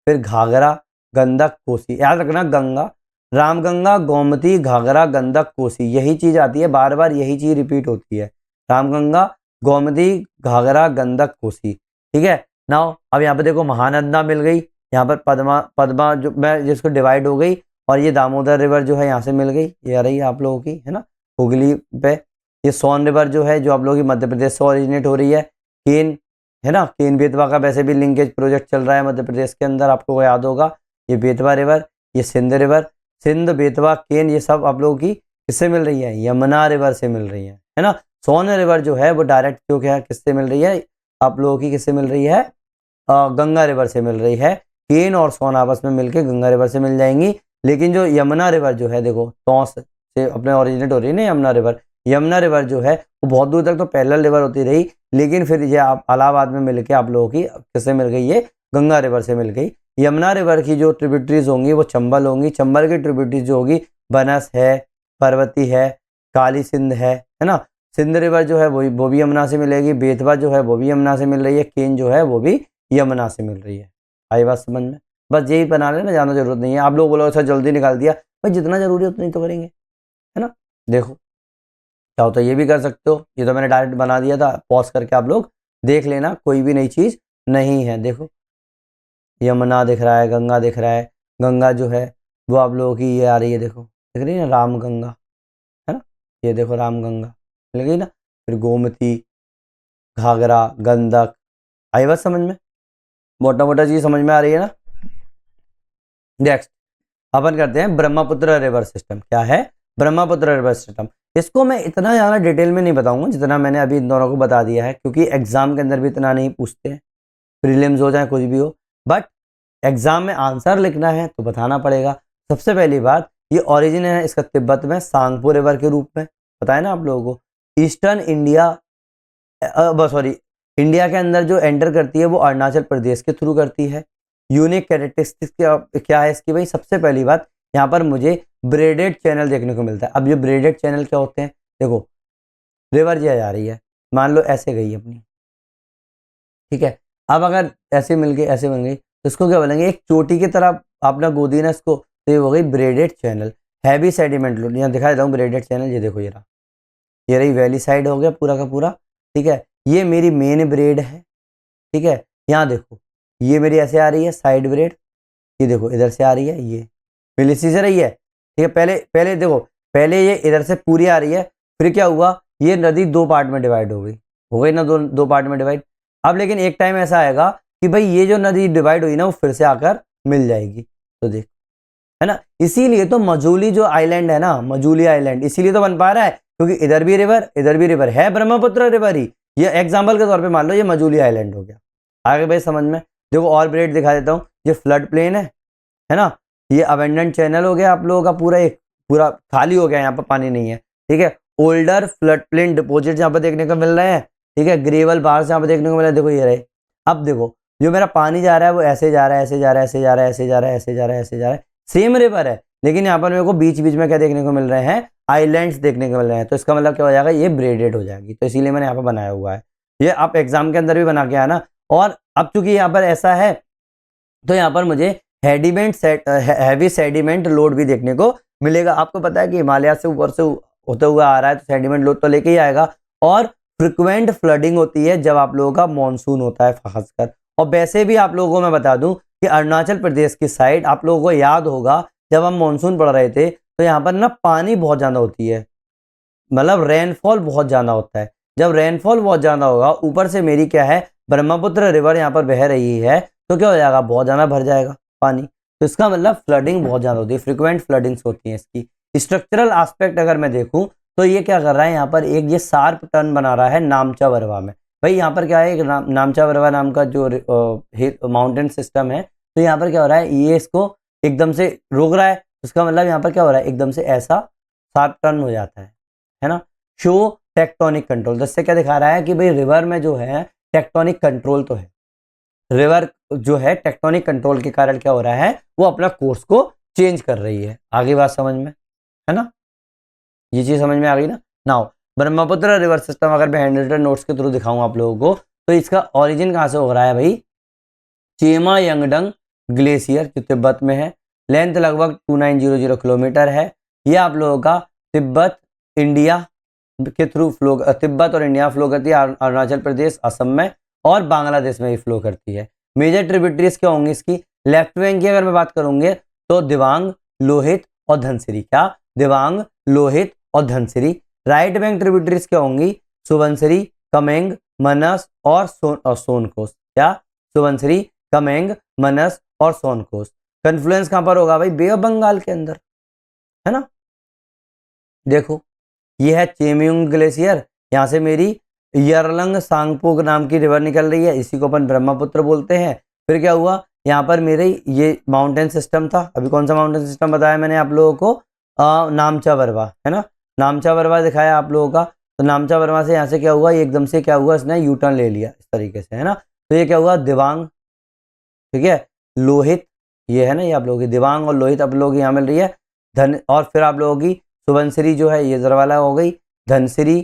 फिर घाघरा, गंडक, कोसी, याद रखना गंगा, रामगंगा, गोमती, घाघरा, गंडक, कोसी, यही चीज आती है, बार बार यही चीज रिपीट होती है, रामगंगा, गोमती, घाघरा, गंडक, कोसी, ठीक है। नाउ अब यहाँ पे देखो महानंदा मिल गई, यहाँ पर पद्मा जो मैं जिसको डिवाइड हो गई, और ये दामोदर रिवर जो है यहाँ से मिल गई, ये आ रही है आप लोगों की, है ना, हुगली पे। ये सोन रिवर जो है जो आप लोगों की मध्य प्रदेश से ओरिजिनेट हो रही है। केन, है ना, केन बेतवा का वैसे भी लिंकेज प्रोजेक्ट चल रहा है मध्य प्रदेश के अंदर, आपको याद होगा। ये बेतवा रिवर, ये सिंध रिवर, सिंध, बेतवा, केन, ये सब आप लोगों की किससे मिल रही है, यमुना रिवर से मिल रही है ना। सोन रिवर जो है वो डायरेक्ट जो क्या किससे मिल रही है आप लोगों की, किससे मिल रही है, गंगा रिवर से मिल रही है। केन और सोन आपस में मिलकर गंगा रिवर से मिल जाएंगी। लेकिन जो यमुना रिवर जो है देखो तौस से अपने ओरिजिनेट हो रही है ना यमुना रिवर, यमुना रिवर जो है वो बहुत दूर तक तो पैरेलल रिवर होती रही, लेकिन फिर ये इलाहाबाद में मिलके आप लोगों की किससे मिल गई, ये गंगा रिवर से मिल गई। यमुना रिवर की जो ट्रिब्यूटरीज होंगी वो चंबल होंगी, चंबल की ट्रिब्यूटरीज जो होगी बनस है, पर्वती है, काली सिंध है ना। सिंध रिवर जो है वो भी यमुना से मिलेगी, बेतवा जो है वो भी यमुना से मिल रही है, केन जो है वो भी यमुना से मिल रही है। आई बात समझ में, बस यही बना लेना, ज़्यादा जरूरत नहीं है। आप लोग बोलो अच्छा जल्दी निकाल दिया, भाई जितना जरूरी है उतना ही तो करेंगे, है ना। देखो चाहो तो ये भी कर सकते हो, ये तो मैंने डायरेक्ट बना दिया था, पॉज करके आप लोग देख लेना, कोई भी नई चीज़ नहीं है। देखो यमुना दिख रहा है, गंगा दिख रहा है, गंगा जो है वो आप लोगों की ये आ रही है, देखो दिख रही है ना, राम गंगा, है ना, ये देखो राम गंगा मिल गई ना। फिर गोमती, घाघरा, गंडक, आई बात समझ में, मोटा मोटा चीज समझ में आ रही है ना। नेक्स्ट अपन करते हैं ब्रह्मपुत्र रिवर सिस्टम। क्या है ब्रह्मपुत्र रिवर सिस्टम, इसको मैं इतना ज़्यादा डिटेल में नहीं बताऊंगा जितना मैंने अभी इन दोनों को बता दिया है, क्योंकि एग्जाम के अंदर भी इतना नहीं पूछते हैं, प्रीलिम्स हो जाए कुछ भी हो, बट एग्जाम में आंसर लिखना है तो बताना पड़ेगा। सबसे पहली बात, ये ओरिजिन है इसका तिब्बत में सांगपो रिवर के रूप में, पता है ना आप लोगों को। ईस्टर्न इंडिया सॉरी इंडिया के अंदर जो एंटर करती है वो अरुणाचल प्रदेश के थ्रू करती है। यूनिक कैरेक्टरिस्टिक्स क्या है इसकी भाई, सबसे पहली बात यहाँ पर मुझे ब्रेडेड चैनल देखने को मिलता है। अब ये ब्रेडेड चैनल क्या होते हैं, देखो रिवर ये जा रही है, मान लो ऐसे गई अपनी, ठीक है। अब अगर ऐसे मिल गई, ऐसे बन गई, तो इसको क्या बोलेंगे, एक चोटी की तरह आपने गोदी ना इसको, तो ये हो गई braided channel. Heavy sediment load, यहाँ दिखा देता हूँ ब्रेडेड चैनल, ये देखो ये रहा, ये रही वैली साइड हो गया पूरा का पूरा, ठीक है। ये मेरी मेन ब्रेड है, ठीक है। यहाँ देखो ये मेरी ऐसे आ रही है साइड ब्रेड, ये देखो इधर से आ रही है, ये मेरी इसी से रही है, ठीक है। पहले पहले देखो, पहले ये इधर से पूरी आ रही है, फिर क्या हुआ, ये नदी दो पार्ट में डिवाइड हो गई ना, दो दो पार्ट में डिवाइड। अब लेकिन एक टाइम ऐसा आएगा कि भाई ये जो नदी डिवाइड हुई ना, वो फिर से आकर मिल जाएगी, तो देख, है ना। इसीलिए तो मजूली जो आइलैंड है ना, मजूली आइलैंड इसीलिए तो बन पा रहा है, क्योंकि इधर भी रिवर, इधर भी रिवर है, ब्रह्मपुत्र रिवर ही। ये एग्जाम्पल के तौर पे मान लो ये मजूली आइलैंड हो गया। आगे भाई समझ में, देखो और ब्रेड दिखा देता हूँ, ये फ्लड प्लेन है ना। ये अबेंडेंट चैनल हो गया आप लोगों का पूरा, एक पूरा खाली हो गया, यहाँ पर पानी नहीं है, ठीक है। ओल्डर फ्लड प्लेन डिपोजिट यहाँ पर देखने को मिल रहे हैं, ठीक है। ग्रेवल बार यहाँ पर देखने को मिल रहा है, देखो ये रहे। अब देखो जो मेरा पानी जा रहा है वो ऐसे जा रहा है, ऐसे जा रहा है, ऐसे जा रहा है, ऐसे जा रहा है, ऐसे जा रहा है, ऐसे जा रहा है, सेम रिवर है, लेकिन यहाँ पर मेरे को बीच बीच में क्या देखने को मिल रहे हैं, आइलैंड्स देखने को मिल रहे हैं। तो इसका मतलब क्या हो जाएगा, ये ब्रेडेड हो जाएगी, तो इसीलिए मैंने यहाँ पर बनाया हुआ है। ये आप एग्जाम के अंदर भी बना के आना। और अब चूंकि यहाँ पर ऐसा है, तो यहाँ पर मुझे हैवी सेडिमेंट लोड भी देखने को मिलेगा। आपको पता है कि हिमालय से ऊपर से होते हुए आ रहा है, तो सेडिमेंट लोड तो लेके ही आएगा। और फ्रिक्वेंट फ्लडिंग होती है जब आप लोगों का मानसून होता है खासकर। और वैसे भी आप लोगों को मैं बता दूं कि अरुणाचल प्रदेश की साइड आप लोगों को याद होगा, जब हम मानसून पढ़ रहे थे तो यहाँ पर ना पानी बहुत ज्यादा होती है, मतलब रेनफॉल बहुत ज्यादा होता है। जब रेनफॉल बहुत ज्यादा होगा, ऊपर से मेरी क्या है, ब्रह्मपुत्र रिवर यहाँ पर बह रही है, तो क्या हो जाएगा, बहुत ज्यादा भर जाएगा पानी। तो इसका मतलब फ्लडिंग बहुत ज्यादा होती है, फ्रिक्वेंट फ्लडिंग्स होती हैं इसकी। स्ट्रक्चरल एस्पेक्ट अगर मैं देखूं तो ये क्या कर रहा है, यहाँ पर एक ये शार्प टर्न बना रहा है नामचा बरवा में। भाई यहाँ पर क्या है, एक नामचा बरवा नाम का जो माउंटेन सिस्टम है, तो यहाँ पर क्या हो रहा है, ये इसको एकदम से रोक रहा है। उसका मतलब यहाँ पर क्या हो रहा है, एकदम से ऐसा शार्प टर्न हो जाता है ना। शो टेक्टोनिक कंट्रोल, जिससे क्या दिखा रहा है कि भाई रिवर में जो है टेक्टोनिक कंट्रोल तो है, रिवर जो है टेक्टोनिक कंट्रोल के कारण क्या हो रहा है, वो अपना कोर्स को चेंज कर रही है। आगे बात समझ में है ना, ये चीज समझ में आ गई ना। नाउ ब्रह्मपुत्र रिवर सिस्टम अगर मैं हैंड रिटन नोट्स के थ्रू दिखाऊं आप लोगों को, तो इसका ओरिजिन कहां से हो रहा है भाई, चेमा यंगडंग ग्लेशियर जो तिब्बत में है। लेंथ लगभग 2900 किलोमीटर है। ये आप लोगों का तिब्बत इंडिया के थ्रू फ्लो, तिब्बत और इंडिया फ्लो करती है, अरुणाचल प्रदेश, असम में और बांग्लादेश में भी फ्लो करती है। मेजर ट्रिब्यूटरीज क्या होंगी इसकी, लेफ्ट बैंक की अगर मैं बात करूंगे तो दिबांग, लोहित और धनसिरी। क्या, दिबांग, लोहित और धनसिरी। राइट बैंक ट्रिब्यूटरीज क्या होंगी, सुबनसिरी, कमेंग, मनस और सोनकोस। क्या, सुबनसिरी, कमेंग, मनस और सोनकोस। कन्फ्लुएंस कहां पर होगा भाई, बे ऑफ बंगाल के अंदर, है ना। देखो ये है चेमयुंग ग्लेशियर, यहाँ से मेरी यरलंग सांगपो नाम की रिवर निकल रही है, इसी को अपन ब्रह्मपुत्र बोलते हैं। फिर क्या हुआ, यहाँ पर मेरे ये माउंटेन सिस्टम था, अभी कौन सा माउंटेन सिस्टम बताया मैंने आप लोगों को, नामचा बरवा, है ना। नामचा बरवा दिखाया आप लोगों का, तो नामचा बरवा से यहाँ से क्या हुआ, ये एकदम से क्या हुआ, इसने यू टर्न ले लिया इस तरीके से, है ना। तो ये क्या हुआ, दिबांग, ठीक है, लोहित, ये है ना, ये आप लोगों की दिबांग और लोहित आप लोगों की यहाँ मिल रही है। धन, और फिर आप लोगों की सुबनसिरी जो है ये जरवाला हो गई, धनसिरी,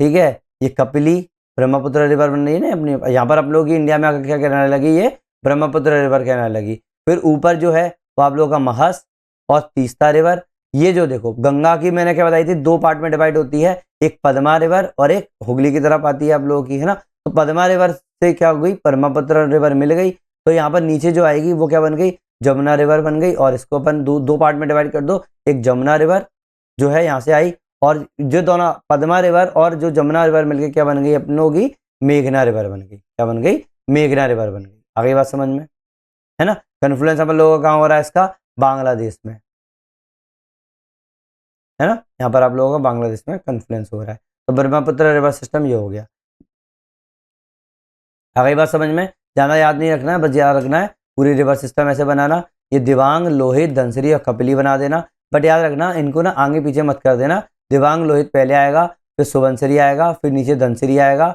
ठीक है, ये कपिली, ब्रह्मपुत्र रिवर बन रही है ना अपनी, यहाँ पर आप लोगों की इंडिया में आकर क्या कहने लगी, ये ब्रह्मपुत्र रिवर कहने लगी। फिर ऊपर जो है वो आप लोगों का महस और तीस्ता रिवर। ये जो देखो गंगा की मैंने क्या बताई थी, दो पार्ट में डिवाइड होती है, एक पद्मा रिवर और एक हुगली की तरफ आती है आप लोगों की, है ना। तो पद्मा रिवर से क्या हो गई, ब्रह्मपुत्र रिवर मिल गई, तो यहाँ पर नीचे जो आएगी वो क्या बन गई, जमुना रिवर बन गई। और इसको अपन दो पार्ट में डिवाइड कर दो, एक जमुना रिवर जो है यहाँ से आई, और जो दोनों पद्मा रिवर और जो जमुना रिवर मिलकर क्या बन गई अपनों की, मेघना रिवर बन गई। क्या बन गई, मेघना रिवर बन गई। आगे बात समझ में है ना। कन्फ्लुएंस अपन लोगों का कहाँ हो रहा है इसका, बांग्लादेश में, है ना। यहाँ पर आप लोगों का बांग्लादेश में कन्फ्लुएंस हो रहा है। तो ब्रह्मपुत्र रिवर सिस्टम ये हो गया। आगे बात समझ में, ज्यादा याद नहीं रखना है, बस याद रखना है पूरी रिवर सिस्टम ऐसे बनाना। ये दिबांग, लोहित, धनसिरी और कपिली बना देना, बट याद रखना इनको ना आगे पीछे मत कर देना। दिबांग लोहित पहले आएगा, फिर सुबनसिरी आएगा, फिर नीचे धनसिरी आएगा,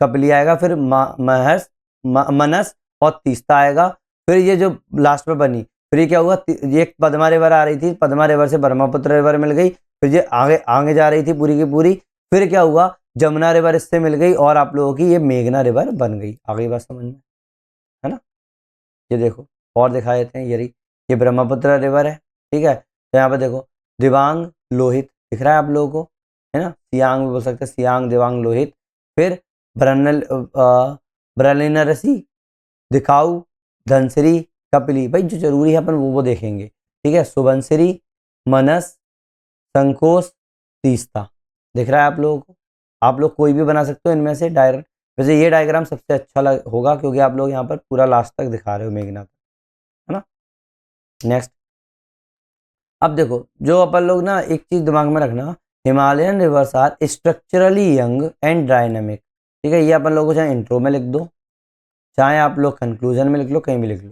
कपिली आएगा, फिर महस, मनस और तीस्ता आएगा। फिर ये जो लास्ट में बनी, फिर ये क्या हुआ, ये पद्मा रिवर आ रही थी, पद्मा रिवर से ब्रह्मपुत्र रिवर मिल गई, फिर ये आगे आगे जा रही थी पूरी की पूरी। फिर क्या हुआ, जमुना रिवर इससे मिल गई और आप लोगों की ये मेघना रिवर बन गई। आ गई बात समझ में, है ना। ये देखो और दिखा देते हैं, ये ब्रह्मपुत्र रिवर है, ठीक है। तो यहाँ पे देखो दिबांग लोहित दिख रहा है आप लोगों को, है ना, सियांग भी बोल सकते हैं, सियांग दिबांग लोहित। फिर ब्रलिनरसी, दिखाऊ, धनसिरी, कपिली, भाई जो जरूरी है अपन वो देखेंगे, ठीक है। सुबनसिरी, मनस, संकोच, तीस्ता दिख रहा है आप लोगों को। आप लोग कोई भी बना सकते हो इनमें से डायरेक्ट। वैसे ये डायग्राम सबसे अच्छा होगा क्योंकि आप लोग यहाँ पर पूरा लास्ट तक दिखा रहे हो मेघना तक, है ना। नेक्स्ट, अब देखो जो अपन लोग ना एक चीज दिमाग में रखना, Himalayan rivers are structurally young and dynamic, ठीक है। ये अपन लोगों को चाहे इंट्रो में लिख दो, चाहे आप लोग कंक्लूजन में लिख लो, कहीं भी लिख लो,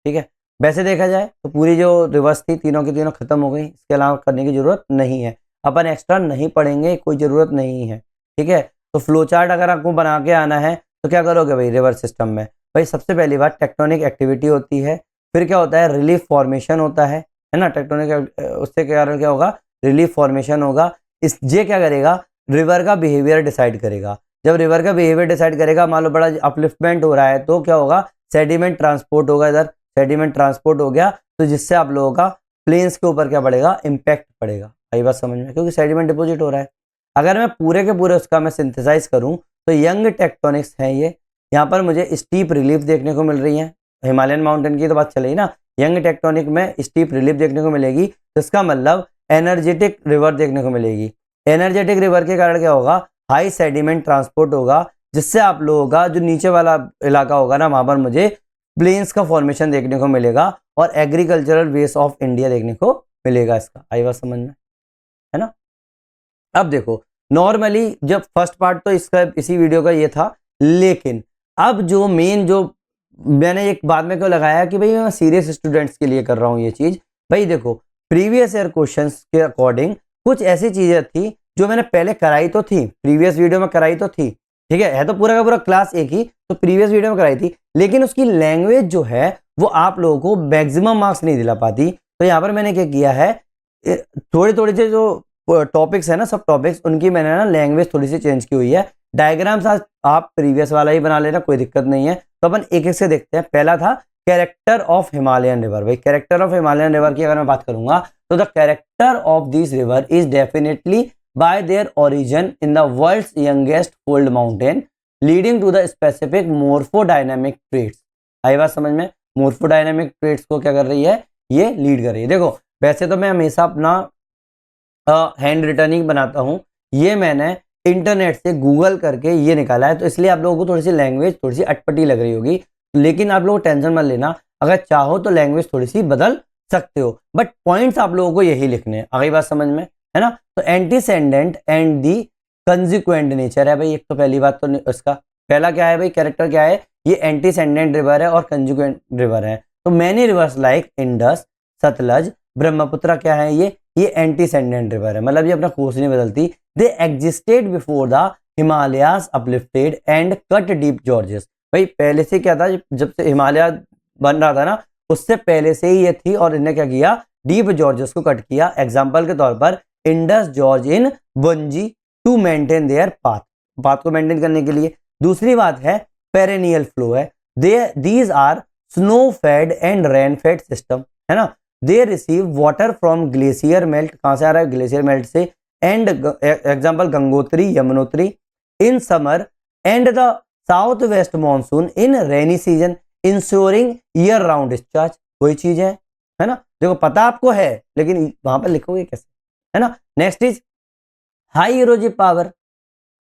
ठीक है। वैसे देखा जाए तो पूरी जो रिवर्स थी तीनों की तीनों खत्म हो गई, इसके अलावा करने की जरूरत नहीं है, अपन एक्स्ट्रा नहीं पढ़ेंगे, कोई जरूरत नहीं है, ठीक है। तो फ्लो चार्ट अगर आपको बना के आना है तो क्या करोगे भाई, रिवर्स सिस्टम में भाई सबसे पहली बात टेक्टोनिक एक्टिविटी होती है, फिर क्या होता है, रिलीफ फॉर्मेशन होता है ना। टेक्टोनिक उससे क्या कारण क्या होगा, रिलीफ फॉर्मेशन होगा। इस ये क्या करेगा, रिवर का बिहेवियर डिसाइड करेगा। जब रिवर का बिहेवियर डिसाइड करेगा, मान लो बड़ा अपलिफ्टमेंट हो रहा है तो क्या होगा, सेडिमेंट ट्रांसपोर्ट होगा, इधर सेडिमेंट ट्रांसपोर्ट हो गया तो जिससे आप लोगों का प्लेन्स के ऊपर क्या पड़ेगा, इम्पैक्ट पड़ेगा। आई बात समझ में, क्योंकि सेडिमेंट डिपोजिट हो रहा है। अगर मैं पूरे के पूरे उसका मैं सिंथेसाइज करूं तो यंग टेक्टोनिक्स है ये। यहाँ पर मुझे स्टीप रिलीफ देखने को मिल रही है, हिमालयन माउंटेन की तो बात चले ना, यंग टेक्टोनिक में स्टीप रिलीफ देखने को मिलेगी, तो इसका मतलब एनर्जेटिक रिवर देखने को मिलेगी। एनर्जेटिक रिवर के कारण क्या होगा, हाई सेडिमेंट ट्रांसपोर्ट होगा, जिससे आप लोगों का जो नीचे वाला इलाका होगा ना, वहां पर मुझे प्लेन्स का फॉर्मेशन देखने को मिलेगा और एग्रीकल्चरल बेस ऑफ इंडिया देखने को मिलेगा। इसका आई बात समझ में, है ना। अब देखो नॉर्मली जब फर्स्ट पार्ट तो इसका इसी वीडियो का ये था, लेकिन अब जो मेन जो मैंने एक बाद में क्यों लगाया कि भाई मैं सीरियस स्टूडेंट्स के लिए कर रहा हूँ ये चीज, भाई देखो प्रीवियस ईयर क्वेश्चंस के अकॉर्डिंग कुछ ऐसी चीजें थी जो मैंने पहले कराई तो थी, प्रीवियस वीडियो में कराई तो थी, ठीक है तो पूरा का पूरा क्लास एक ही, तो प्रीवियस वीडियो में कराई थी, लेकिन उसकी लैंग्वेज जो है वो आप लोगों को मैक्सिमम मार्क्स नहीं दिला पाती। तो यहाँ पर मैंने क्या किया है, थोड़े थोड़े से जो टॉपिक्स है ना, सब टॉपिक्स उनकी मैंने ना लैंग्वेज थोड़ी सी चेंज की हुई है। डायग्राम्स आज आप प्रीवियस वाला ही बना लेना, कोई दिक्कत नहीं है। तो अपन एक एक से देखते हैं। पहला था कैरेक्टर ऑफ हिमालयन रिवर। भाई कैरेक्टर ऑफ हिमालयन रिवर की अगर मैं बात करूंगा तो the character of this river is definitely by their origin in the world's youngest fold mountain leading to the specific morphodynamic traits. आई बात समझ में, मोर्फोडायनेमिक ट्रेट्स को क्या कर रही है, ये लीड कर रही है। देखो वैसे तो मैं हमेशा अपना हैंड रिटर्निंग बनाता हूं, ये मैंने इंटरनेट से गूगल करके ये निकाला है, तो इसलिए आप लोगों को थोड़ी सी लैंग्वेज थोड़ी सी अटपटी लग रही होगी, लेकिन आप लोग टेंशन मत लेना, अगर चाहो तो लैंग्वेज थोड़ी सी बदल सकते हो, बट पॉइंट्स आप लोगों को यही लिखने हैं। अगली बात समझ में, है ना। तो एंटीसेंडेंट एंड दी कंसिक्वेंट नेचर है भाई, एक तो पहली बात तो इसका पहला क्या है भाई, कैरेक्टर क्या है, ये एंटीसेंडेंट रिवर है और कंसिक्वेंट रिवर है। तो many reverse like Indus, Sutlej, Brahmaputra क्या है, ये एंटीसेंडेंट रिवर है, मतलब ये अपना कोर्स नहीं बदलती। They existed before the Himalayas uplifted and cut deep gorges. भाई पहले से क्या था, जब से हिमालय बन रहा था ना, उससे पहले से ही ये थी, और इन्हें क्या किया, डीप जॉर्जेस को कट किया। एग्जाम्पल के तौर पर Indus gorge in Bunji to maintain their path को मेंटेन करने के लिए। दूसरी बात है पेरेनियल फ्लो है, these are snow fed and rain fed system, है ना। They receive water from glacier melt, कहां से आ रहा है, ग्लेशियर मेल्ट से, and example Gangotri, Yamunotri in summer and the south west monsoon in rainy season ensuring year round discharge. कोई चीज है ना, देखो पता आपको है लेकिन वहां पर लिखोगे कैसे, है ना। Next is high erosive power,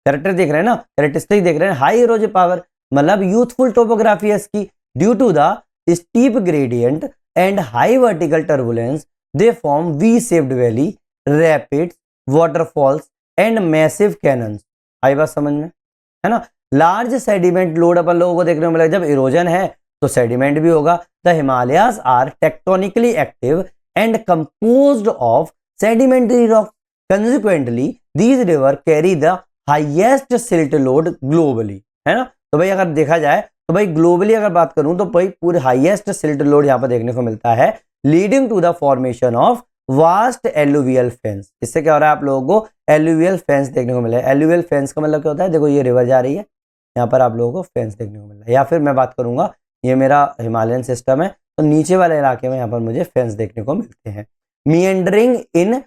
character देख रहे हैं ना, कैरेक्टरिस्टिक देख रहे हैं, हाई इरोजिव पावर मतलब यूथफुल टोपोग्राफी है इसकी, due to the steep gradient and high vertical turbulence they form V-shaped valley, rapids, waterfalls and massive canyons। आई बात समझ में, है ना। लार्ज सेडिमेंट लोड अपन लोगों को देखने को मिलेगा, जब इरोजन है तो सेडिमेंट भी होगा। The Himalayas are tectonically active and composed of sedimentary rock, consequently these river carry the highest silt load globally, है ना। तो भाई अगर देखा जाए तो भाई ग्लोबली अगर बात करूं तो भाई पूरे हाईएस्ट सिल्ट लोड यहां पर देखने को मिलता है, leading to the formation of vast alluvial fans. इससे क्या हो रहा है, आप लोगों को एलुवियल फेंस देखने को मिला है। एलुवियल फेंस का मतलब क्या होता है, देखो ये रिवर जा रही है, यहाँ पर आप लोगों को फेंस देखने को मिल रहा है। या फिर मैं बात करूंगा, ये मेरा हिमालयन सिस्टम है, तो नीचे वाले इलाके में यहाँ पर मुझे फेंस देखने को मिलते हैं। मीएंडरिंग इन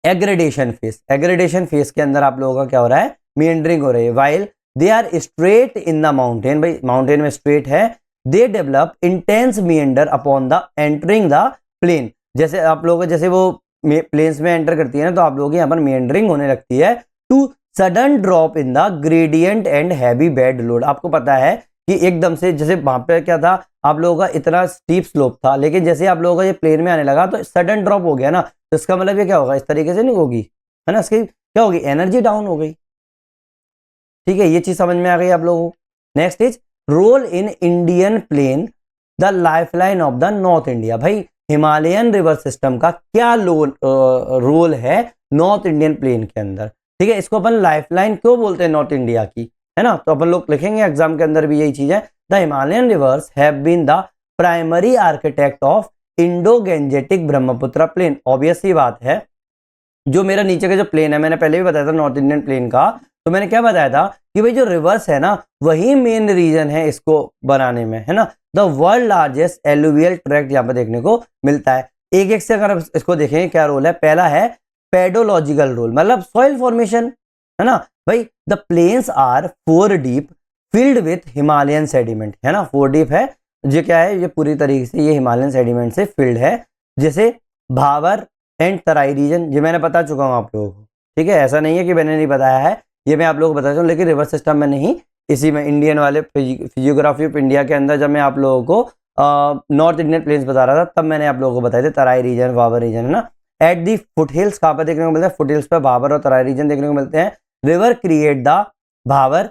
एग्रेडेशन फेस, एग्रेडेशन फेस के अंदर आप लोगों का क्या हो रहा है, मीएंडरिंग हो रही है। While they are straight in the mountain, भाई माउंटेन में स्ट्रेट है, they develop intense meander upon the entering the plain. जैसे आप लोगों जैसे वो प्लेन्स में एंटर करती है ना, तो आप लोगों की यहाँ पर मीएंडरिंग होने लगती है to sudden drop in the gradient and heavy bed load. आपको पता है कि एकदम से, जैसे वहां पे क्या था, आप लोगों का इतना स्टीप स्लोप था, लेकिन जैसे आप लोगों का ये प्लेन में आने लगा तो सडन ड्रॉप हो गया ना, तो इसका मतलब ये क्या होगा, इस तरीके से नहीं होगी, है ना, इसकी क्या होगी, एनर्जी डाउन हो गई। ठीक है, ये चीज समझ में आ गई आप लोगों को। Next is role in Indian plain the lifeline of the North India. भाई हिमालयन रिवर सिस्टम का क्या रोल है नॉर्थ इंडियन प्लेन के अंदर। ठीक है, इसको अपन लाइफलाइन क्यों बोलते हैं नॉर्थ इंडिया की, है ना, तो अपन लोग लिखेंगे एग्जाम के अंदर भी यही चीज है। The Himalayan rivers have been the primary architect of Indo Gangetic Brahmaputra plain. Obvious ही बात है, जो मेरा नीचे का जो प्लेन है, मैंने पहले भी बताया था नॉर्थ इंडियन प्लेन का, तो मैंने क्या बताया था कि भाई जो रिवर्स है ना, वही मेन रीजन है इसको बनाने में, है ना। The world largest alluvial tract यहाँ पे देखने को मिलता है। एक एक से अगर इसको देखें क्या रोल है, पहला है पेडोलॉजिकल रोल, मतलब सॉइल फॉर्मेशन, है ना। भाई the plains are 4 deep filled with Himalayan sediment, है ना, 4 डीप है, ये क्या है, ये पूरी तरीके से ये हिमालयन सेडिमेंट से फिल्ड है। जैसे भावर एंड तराई रीजन, ये मैंने बता चुका हूँ आप लोगों को। ठीक है, ऐसा नहीं है कि मैंने नहीं बताया है, ये मैं आप लोगों को बताता हूँ, लेकिन रिवर सिस्टम में नहीं, इसी में इंडियन वाले फिजियोग्राफी ऑफ इंडिया के अंदर जब मैं आप लोगों को नॉर्थ इंडियन प्लेन्स बता रहा था, तब मैंने आप लोगों को बताए थे तराई रीजन, भावर रीजन, है ना। एट दी फुट हिल्स कहाँ पर देखने को मिलता है, फुट हिल्स पर भावर और तराई रीजन देखने को मिलते हैं। रिवर क्रिएट द भावर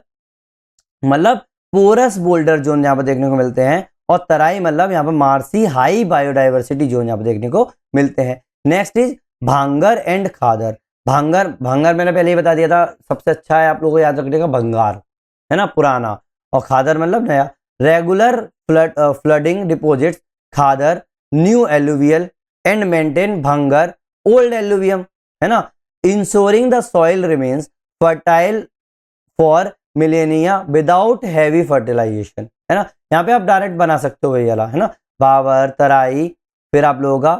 मतलब पोरस बोल्डर जोन यहाँ पर देखने को मिलते हैं, और तराई मतलब यहाँ पर मार्सी हाई बायोडाइवर्सिटी जोन यहाँ पर देखने को मिलते हैं। नेक्स्ट इज भांगर एंड खादर। भांगर, भांगर मैंने पहले ही बता दिया था, सबसे अच्छा है आप लोगों को याद रखने का भंगार, है ना, पुराना, और खादर मतलब नया। Regular flooding deposits khadar, new alluvial and maintain bhangar old alluvium, है ना। Ensuring the soil remains fertile for millennia without heavy fertilisation, है ना। यहाँ पे आप डायरेक्ट बना सकते हो भैया, है ना, भावर तराई, फिर आप लोगों का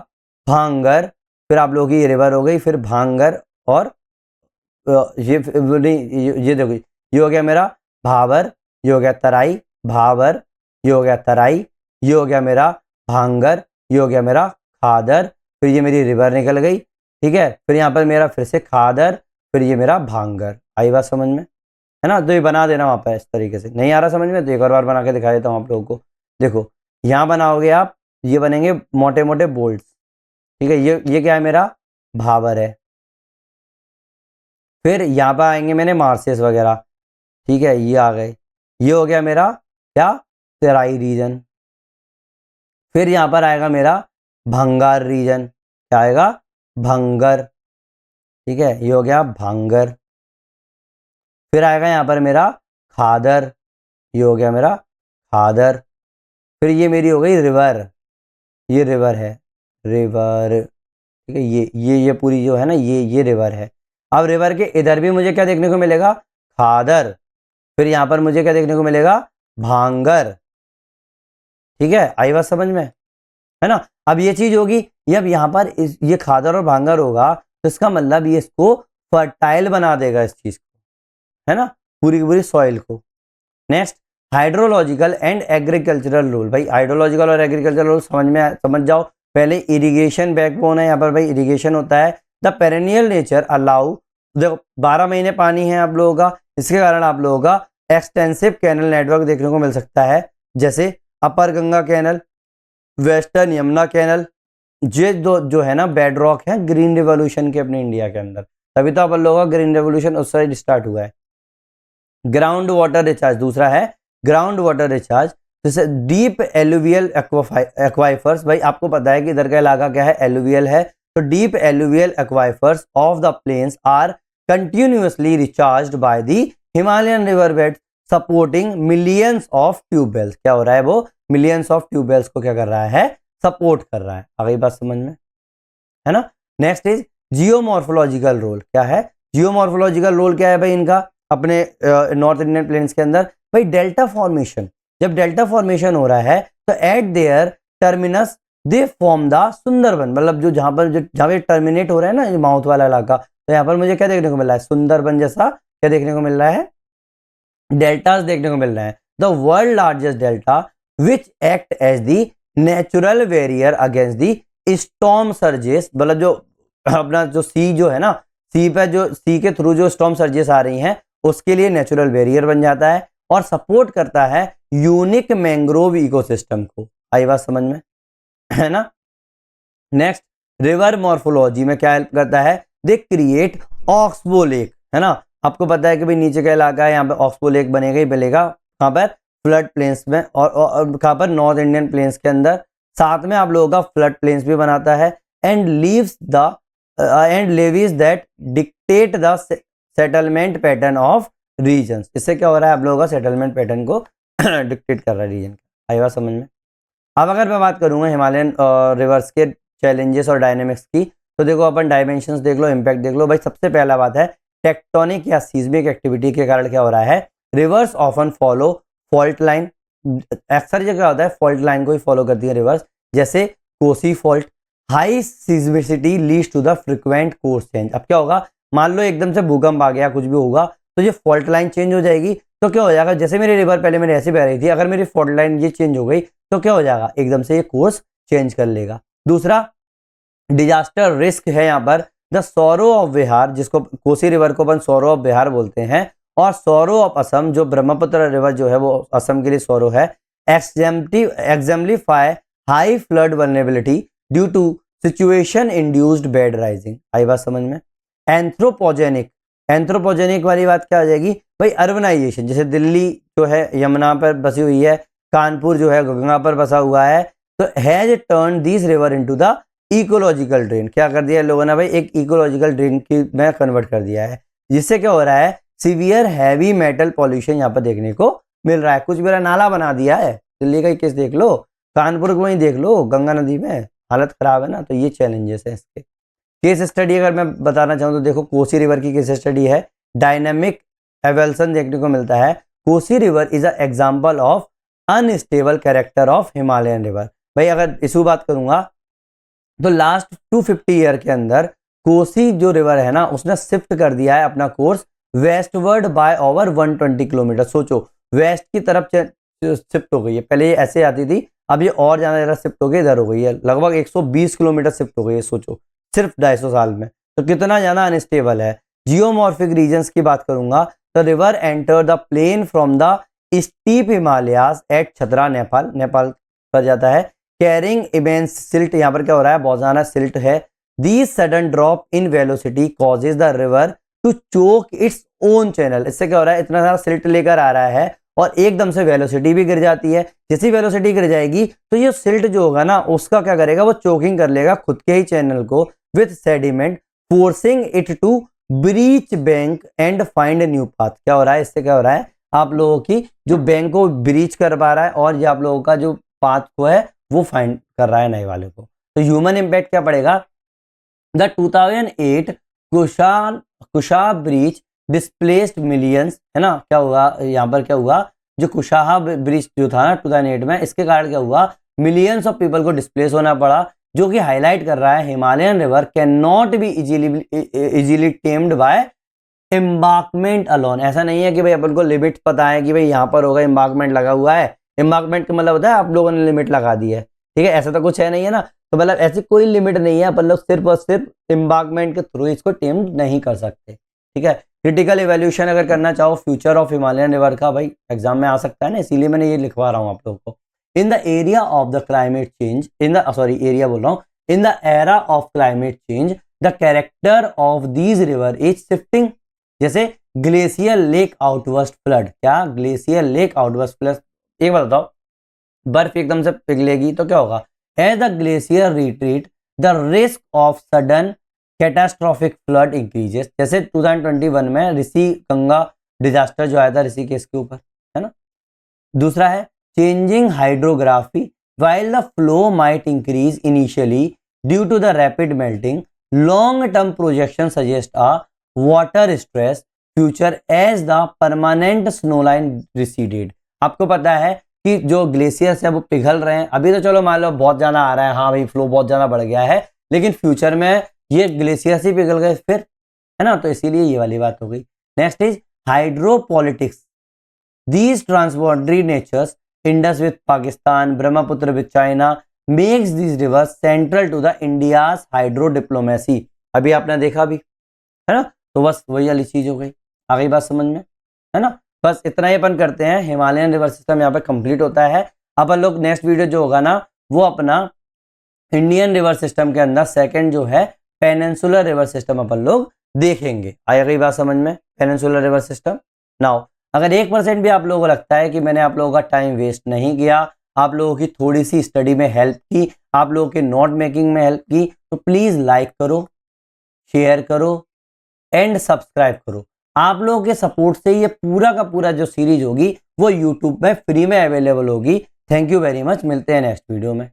भांगर, फिर आप लोगों की रिवर हो गई, फिर भांगर, और ये देखो, ये हो गया मेरा भावर, ये हो गया तराई, भावर, ये हो गया तराई, ये हो गया मेरा भांगर, ये हो गया मेरा खादर, फिर ये मेरी रिवर निकल गई। ठीक है, फिर यहाँ पर मेरा फिर से खादर, फिर ये मेरा भांगर। आई बात समझ में, है ना। तो ये बना देना वहाँ पर इस तरीके से, नहीं आ रहा समझ में तो एक और बार बना के दिखा देता हूँ आप लोगों को। देखो यहाँ बनाओगे आप, ये बनेंगे मोटे मोटे बोल्ट्स। ठीक है, ये क्या है, मेरा भावर है। फिर यहाँ पर आएंगे मैंने मार्सेस वगैरह, ठीक है, ये आ गए, ये हो गया मेरा क्या, तराई रीजन। फिर यहाँ पर आएगा मेरा भंगार रीजन, क्या आएगा, भंगर। ठीक है, ये हो गया भांगर। फिर आएगा यहाँ पर मेरा खादर, ये हो गया मेरा खादर। फिर ये मेरी हो गई रिवर, ये रिवर है, रिवर। ठीक है, ये पूरी जो है ना, ये रिवर है। अब रिवर के इधर भी मुझे क्या देखने को मिलेगा, खादर। फिर यहाँ पर मुझे क्या देखने को मिलेगा, भांगर। ठीक है, आई बात समझ में, है ना। अब ये चीज होगी, ये अब यहाँ पर ये खादर और भांगर होगा, तो इसका मतलब ये इसको फर्टाइल बना देगा इस चीज को, है ना, पूरी की पूरी सॉइल को। Next hydrological and agricultural rule. भाई हाइड्रोलॉजिकल और एग्रीकल्चरल रूल समझ जाओ। पहले इरिगेशन बैकबोन है यहाँ पर, भाई इरिगेशन होता है। द पेरेनियल नेचर अलाउ, देखो 12 महीने पानी है आप लोगों का, इसके कारण आप लोगों का एक्सटेंसिव कैनल नेटवर्क देखने को मिल सकता है, जैसे upper Ganga canal, western Yamuna canal. ये जो है ना बेड रॉक है ग्रीन रिवॉल्यूशन के अपने इंडिया के अंदर, तभी तो अपन लोगों का ग्रीन रेवोल्यूशन उस साइड स्टार्ट हुआ है। ग्राउंड वाटर रिचार्ज, दूसरा है ग्राउंड वाटर रिचार्ज, जैसे डीप एलुवियल एक्वाइफर्स। भाई आपको पता है कि इधर का इलाका क्या है, एलुवियल है, तो deep alluvial aquifers of the plains are continuously recharged by the Himalayan river bed supporting millions of tubewells. क्या हो रहा है, वो मिलियंस ऑफ ट्यूबवेल्स को क्या कर रहा है, सपोर्ट कर रहा है। आ गई बात समझ में। है ना। Next is geomorphological role. क्या है जियोमॉर्फोलॉजिकल रोल? क्या है भाई इनका अपने नॉर्थ इंडियन प्लेन्स के अंदर? भाई डेल्टा फॉर्मेशन। जब डेल्टा फॉर्मेशन हो रहा है तो eight there terminus they form the Sundarban, मतलब जो जहाँ पे टर्मिनेट हो रहा है ना माउथ वाला इलाका, तो यहाँ पर मुझे क्या देखने को मिल रहा है? सुंदरबन जैसा क्या देखने को मिल रहा है? डेल्टास देखने को मिल रहे हैं। The world largest delta which act as the natural barrier against the storm surges, मतलब जो अपना जो सी जो है ना, सी पे जो सी के थ्रू जो स्टॉर्म सर्जेस आ रही हैं उसके लिए नेचुरल बैरियर बन जाता है और सपोर्ट करता है यूनिक मैंग्रोव इकोसिस्टम को। आई बात समझ में, है ना। नेक्स्ट, रिवर मॉर्फोलॉजी में क्या हेल्प करता है? दे क्रिएट ऑक्सबो लेक, है ना। आपको पता है कि भाई नीचे का इलाका है, यहाँ पे ऑक्सबो लेक बनेगा ही बनेगा, कहाँ पर? फ्लड प्लेन्स में, और कहाँ पर? नॉर्थ इंडियन प्लेन्स के अंदर। साथ में आप लोगों का फ्लड प्लेन्स भी बनाता है and leaves the and levees that dictate the settlement pattern of regions. इससे क्या हो रहा है? आप लोगों का सेटलमेंट पैटर्न को डिक्टेट कर रहा है रीजन का। आई बात समझ में। अब अगर मैं बात करूंगा हिमालयन रिवर्स के चैलेंजेस और डायनेमिक्स की, तो देखो अपन डायमेंशंस देख लो, इम्पैक्ट देख लो। भाई सबसे पहला बात है टेक्टोनिक या सीस्मिक एक्टिविटी के कारण क्या हो रहा है? Reverse often follow fault line. अक्सर ये क्या होता है? फॉल्ट लाइन को ही फॉलो करती है रिवर्स, जैसे Kosi fault. High seismicity leads to the frequent course change. अब क्या होगा? मान लो एकदम से भूकंप आ गया, कुछ भी होगा, तो ये फॉल्ट लाइन चेंज हो जाएगी। तो क्या हो जाएगा? जैसे मेरी रिवर पहले मेरे ऐसे बह रही थी, अगर मेरी फॉल्ट लाइन ये चेंज हो गई तो क्या हो जाएगा? एकदम से ये कोर्स चेंज कर लेगा। दूसरा डिजास्टर रिस्क है यहाँ पर द सौरो ऑफ बिहार, जिसको कोसी रिवर को अपन सौरो ऑफ बिहार बोलते हैं, और सौरो ऑफ असम, जो ब्रह्मपुत्र रिवर जो है वो असम के लिए सौरो है, exemplify high flood vulnerability due to situation induced bed rising. आई बात समझ में। एंथ्रोपोजेनिक, एंथ्रोपोजेनिक वाली बात क्या हो जाएगी? भाई अर्बनाइजेशन, जैसे दिल्ली जो है यमुना पर बसी हुई है, कानपुर जो है गंगा पर बसा हुआ है, तो has turn this river into the ecological drain. क्या कर दिया लोगों ने भाई? एक इकोलॉजिकल ड्रेन की में कन्वर्ट कर दिया है, जिससे क्या हो रहा है? सीवियर हैवी मेटल पॉल्यूशन यहाँ पर देखने को मिल रहा है। कुछ मेरा नाला बना दिया है, दिल्ली का ही केस देख लो, कानपुर को ही देख लो, गंगा नदी में हालत खराब है ना। तो ये चैलेंजेस है इसके। केस स्टडी अगर मैं बताना चाहूँ तो देखो कोसी रिवर की केस स्टडी है, डायनेमिक एवल्सन देखने को मिलता है। Kosi river is a example of unstable character of Himalayan river. भाई अगर इशू बात करूंगा तो लास्ट 250 ईयर के अंदर कोसी जो रिवर है ना, उसने शिफ्ट कर दिया है अपना course westward by over 120 kilometre. सोचो वेस्ट की तरफ शिफ्ट हो गई है, पहले ये ऐसे आती थी, अब ये और ज्यादा शिफ्ट हो गई, इधर हो गई है, लगभग 120 किलोमीटर शिफ्ट हो गई है। सोचो सिर्फ 250 साल में, तो कितना ज्यादा अनस्टेबल है। जियोमॉर्फिक रीजन्स की बात करूंगा तो river enter the plain from the steep Himalayas at Chatra, Nepal, Nepal पर जाता है, कैरिंग इमेंस सिल्ट। यहाँ पर क्या हो रहा है? बहुत ज्यादा सिल्ट है। The sudden drop in velocity causes the river to choke its own channel. इससे क्या हो रहा है? इतना सारा सिल्ट लेकर आ रहा है और एकदम से वेलोसिटी भी गिर जाती है। जैसी वेलोसिटी गिर जाएगी तो ये सिल्ट जो होगा ना, उसका क्या करेगा? वो चोकिंग कर लेगा खुद के ही चैनल को with sediment, forcing it to breach bank and find new path. क्या हो रहा है? इससे क्या हो रहा है? आप लोगों की जो बैंक को ब्रीच कर पा रहा है और ये आप लोगों का जो पाथ को है वो फाइंड कर रहा है नए वाले को। तो ह्यूमन इंपैक्ट क्या पड़ेगा? The 2008 Kusha breach displaced millions, है ना। क्या हुआ यहाँ पर? क्या हुआ? जो कुशाहा ब्रिज जो था ना 2008 में, इसके कारण क्या हुआ? मिलियंस ऑफ पीपल को डिस्प्लेस होना पड़ा, जो कि हाईलाइट कर रहा है Himalayan river can not be easily tamed by embankment alone. ऐसा नहीं है कि भाई अपन को लिमिट पता है कि भाई यहाँ पर होगा, एम्बार्कमेंट लगा हुआ है, एम्बार्कमेंट का मतलब होता है आप लोगों ने लिमिट लगा दी है, ठीक है, ऐसा तो कुछ है नहीं है ना। तो मतलब ऐसी कोई लिमिट नहीं है, अपन लोग सिर्फ और सिर्फ एम्बार्कमेंट के थ्रू इसको टेम नहीं कर सकते, ठीक है। क्रिटिकल इवैल्यूएशन अगर करना चाहो फ्यूचर ऑफ हिमालयन रिवर का, भाई एग्जाम में आ सकता है ना, इसीलिए मैंने ये लिखवा रहा हूँ आप लोगों को। In the area of the climate change, in the sorry area बोल रहा हूँ, in the era of climate change the character of these river is shifting. जैसे ग्लेशियर लेक आउटवर्स्ट फ्लड, क्या ग्लेशियर लेक आउटवर्स्ट फ्लड? एक बात बताओ, बर्फ एकदम से पिघलेगी तो क्या होगा? As the glacier retreat the risk of sudden catastrophic flood increases. जैसे 2021 में ऋषि गंगा डिजास्टर जो आया था ऋषिकेश के ऊपर, है ना। दूसरा है changing hydrography, while the flow might increase initially due to the rapid melting long term projection suggest a water stress future as the permanent snow line receded. आपको पता है कि जो ग्लेशियर्स है वो पिघल रहे हैं, अभी तो चलो मान लो बहुत ज्यादा आ रहा है, हाँ भाई फ्लो बहुत ज्यादा बढ़ गया है, लेकिन फ्यूचर में ये ग्लेशियर्स ही पिघल गए फिर, है ना, तो इसीलिए ये वाली बात हो गई। Next is hydropolitics. These transboundary natures, Indus with Pakistan, Brahmaputra with China, makes these rivers central to the India's hydro diplomacy। अभी आपने देखा भी, है ना, तो बस वही वाली चीज हो गई। आ गई बात समझ में, है ना। बस इतना ही अपन करते हैं, हिमालयन रिवर सिस्टम यहाँ पे कंप्लीट होता है। अपन लोग नेक्स्ट वीडियो जो होगा ना वो अपना इंडियन रिवर सिस्टम के अंदर सेकंड जो है पेनिनसुलर रिवर सिस्टम अपन लोग देखेंगे। आ गई बात समझ में, पेनिनसुलर रिवर सिस्टम। नाउ अगर 1% भी आप लोगों को लगता है कि मैंने आप लोगों का टाइम वेस्ट नहीं किया, आप लोगों की थोड़ी सी स्टडी में हेल्प की, आप लोगों के नोट मेकिंग में हेल्प की, तो प्लीज लाइक करो, शेयर करो एंड सब्सक्राइब करो। आप लोगों के सपोर्ट से ये पूरा का पूरा जो सीरीज होगी वो यूट्यूब में फ्री में अवेलेबल होगी। थैंक यू वेरी मच, मिलते हैं नेक्स्ट वीडियो में।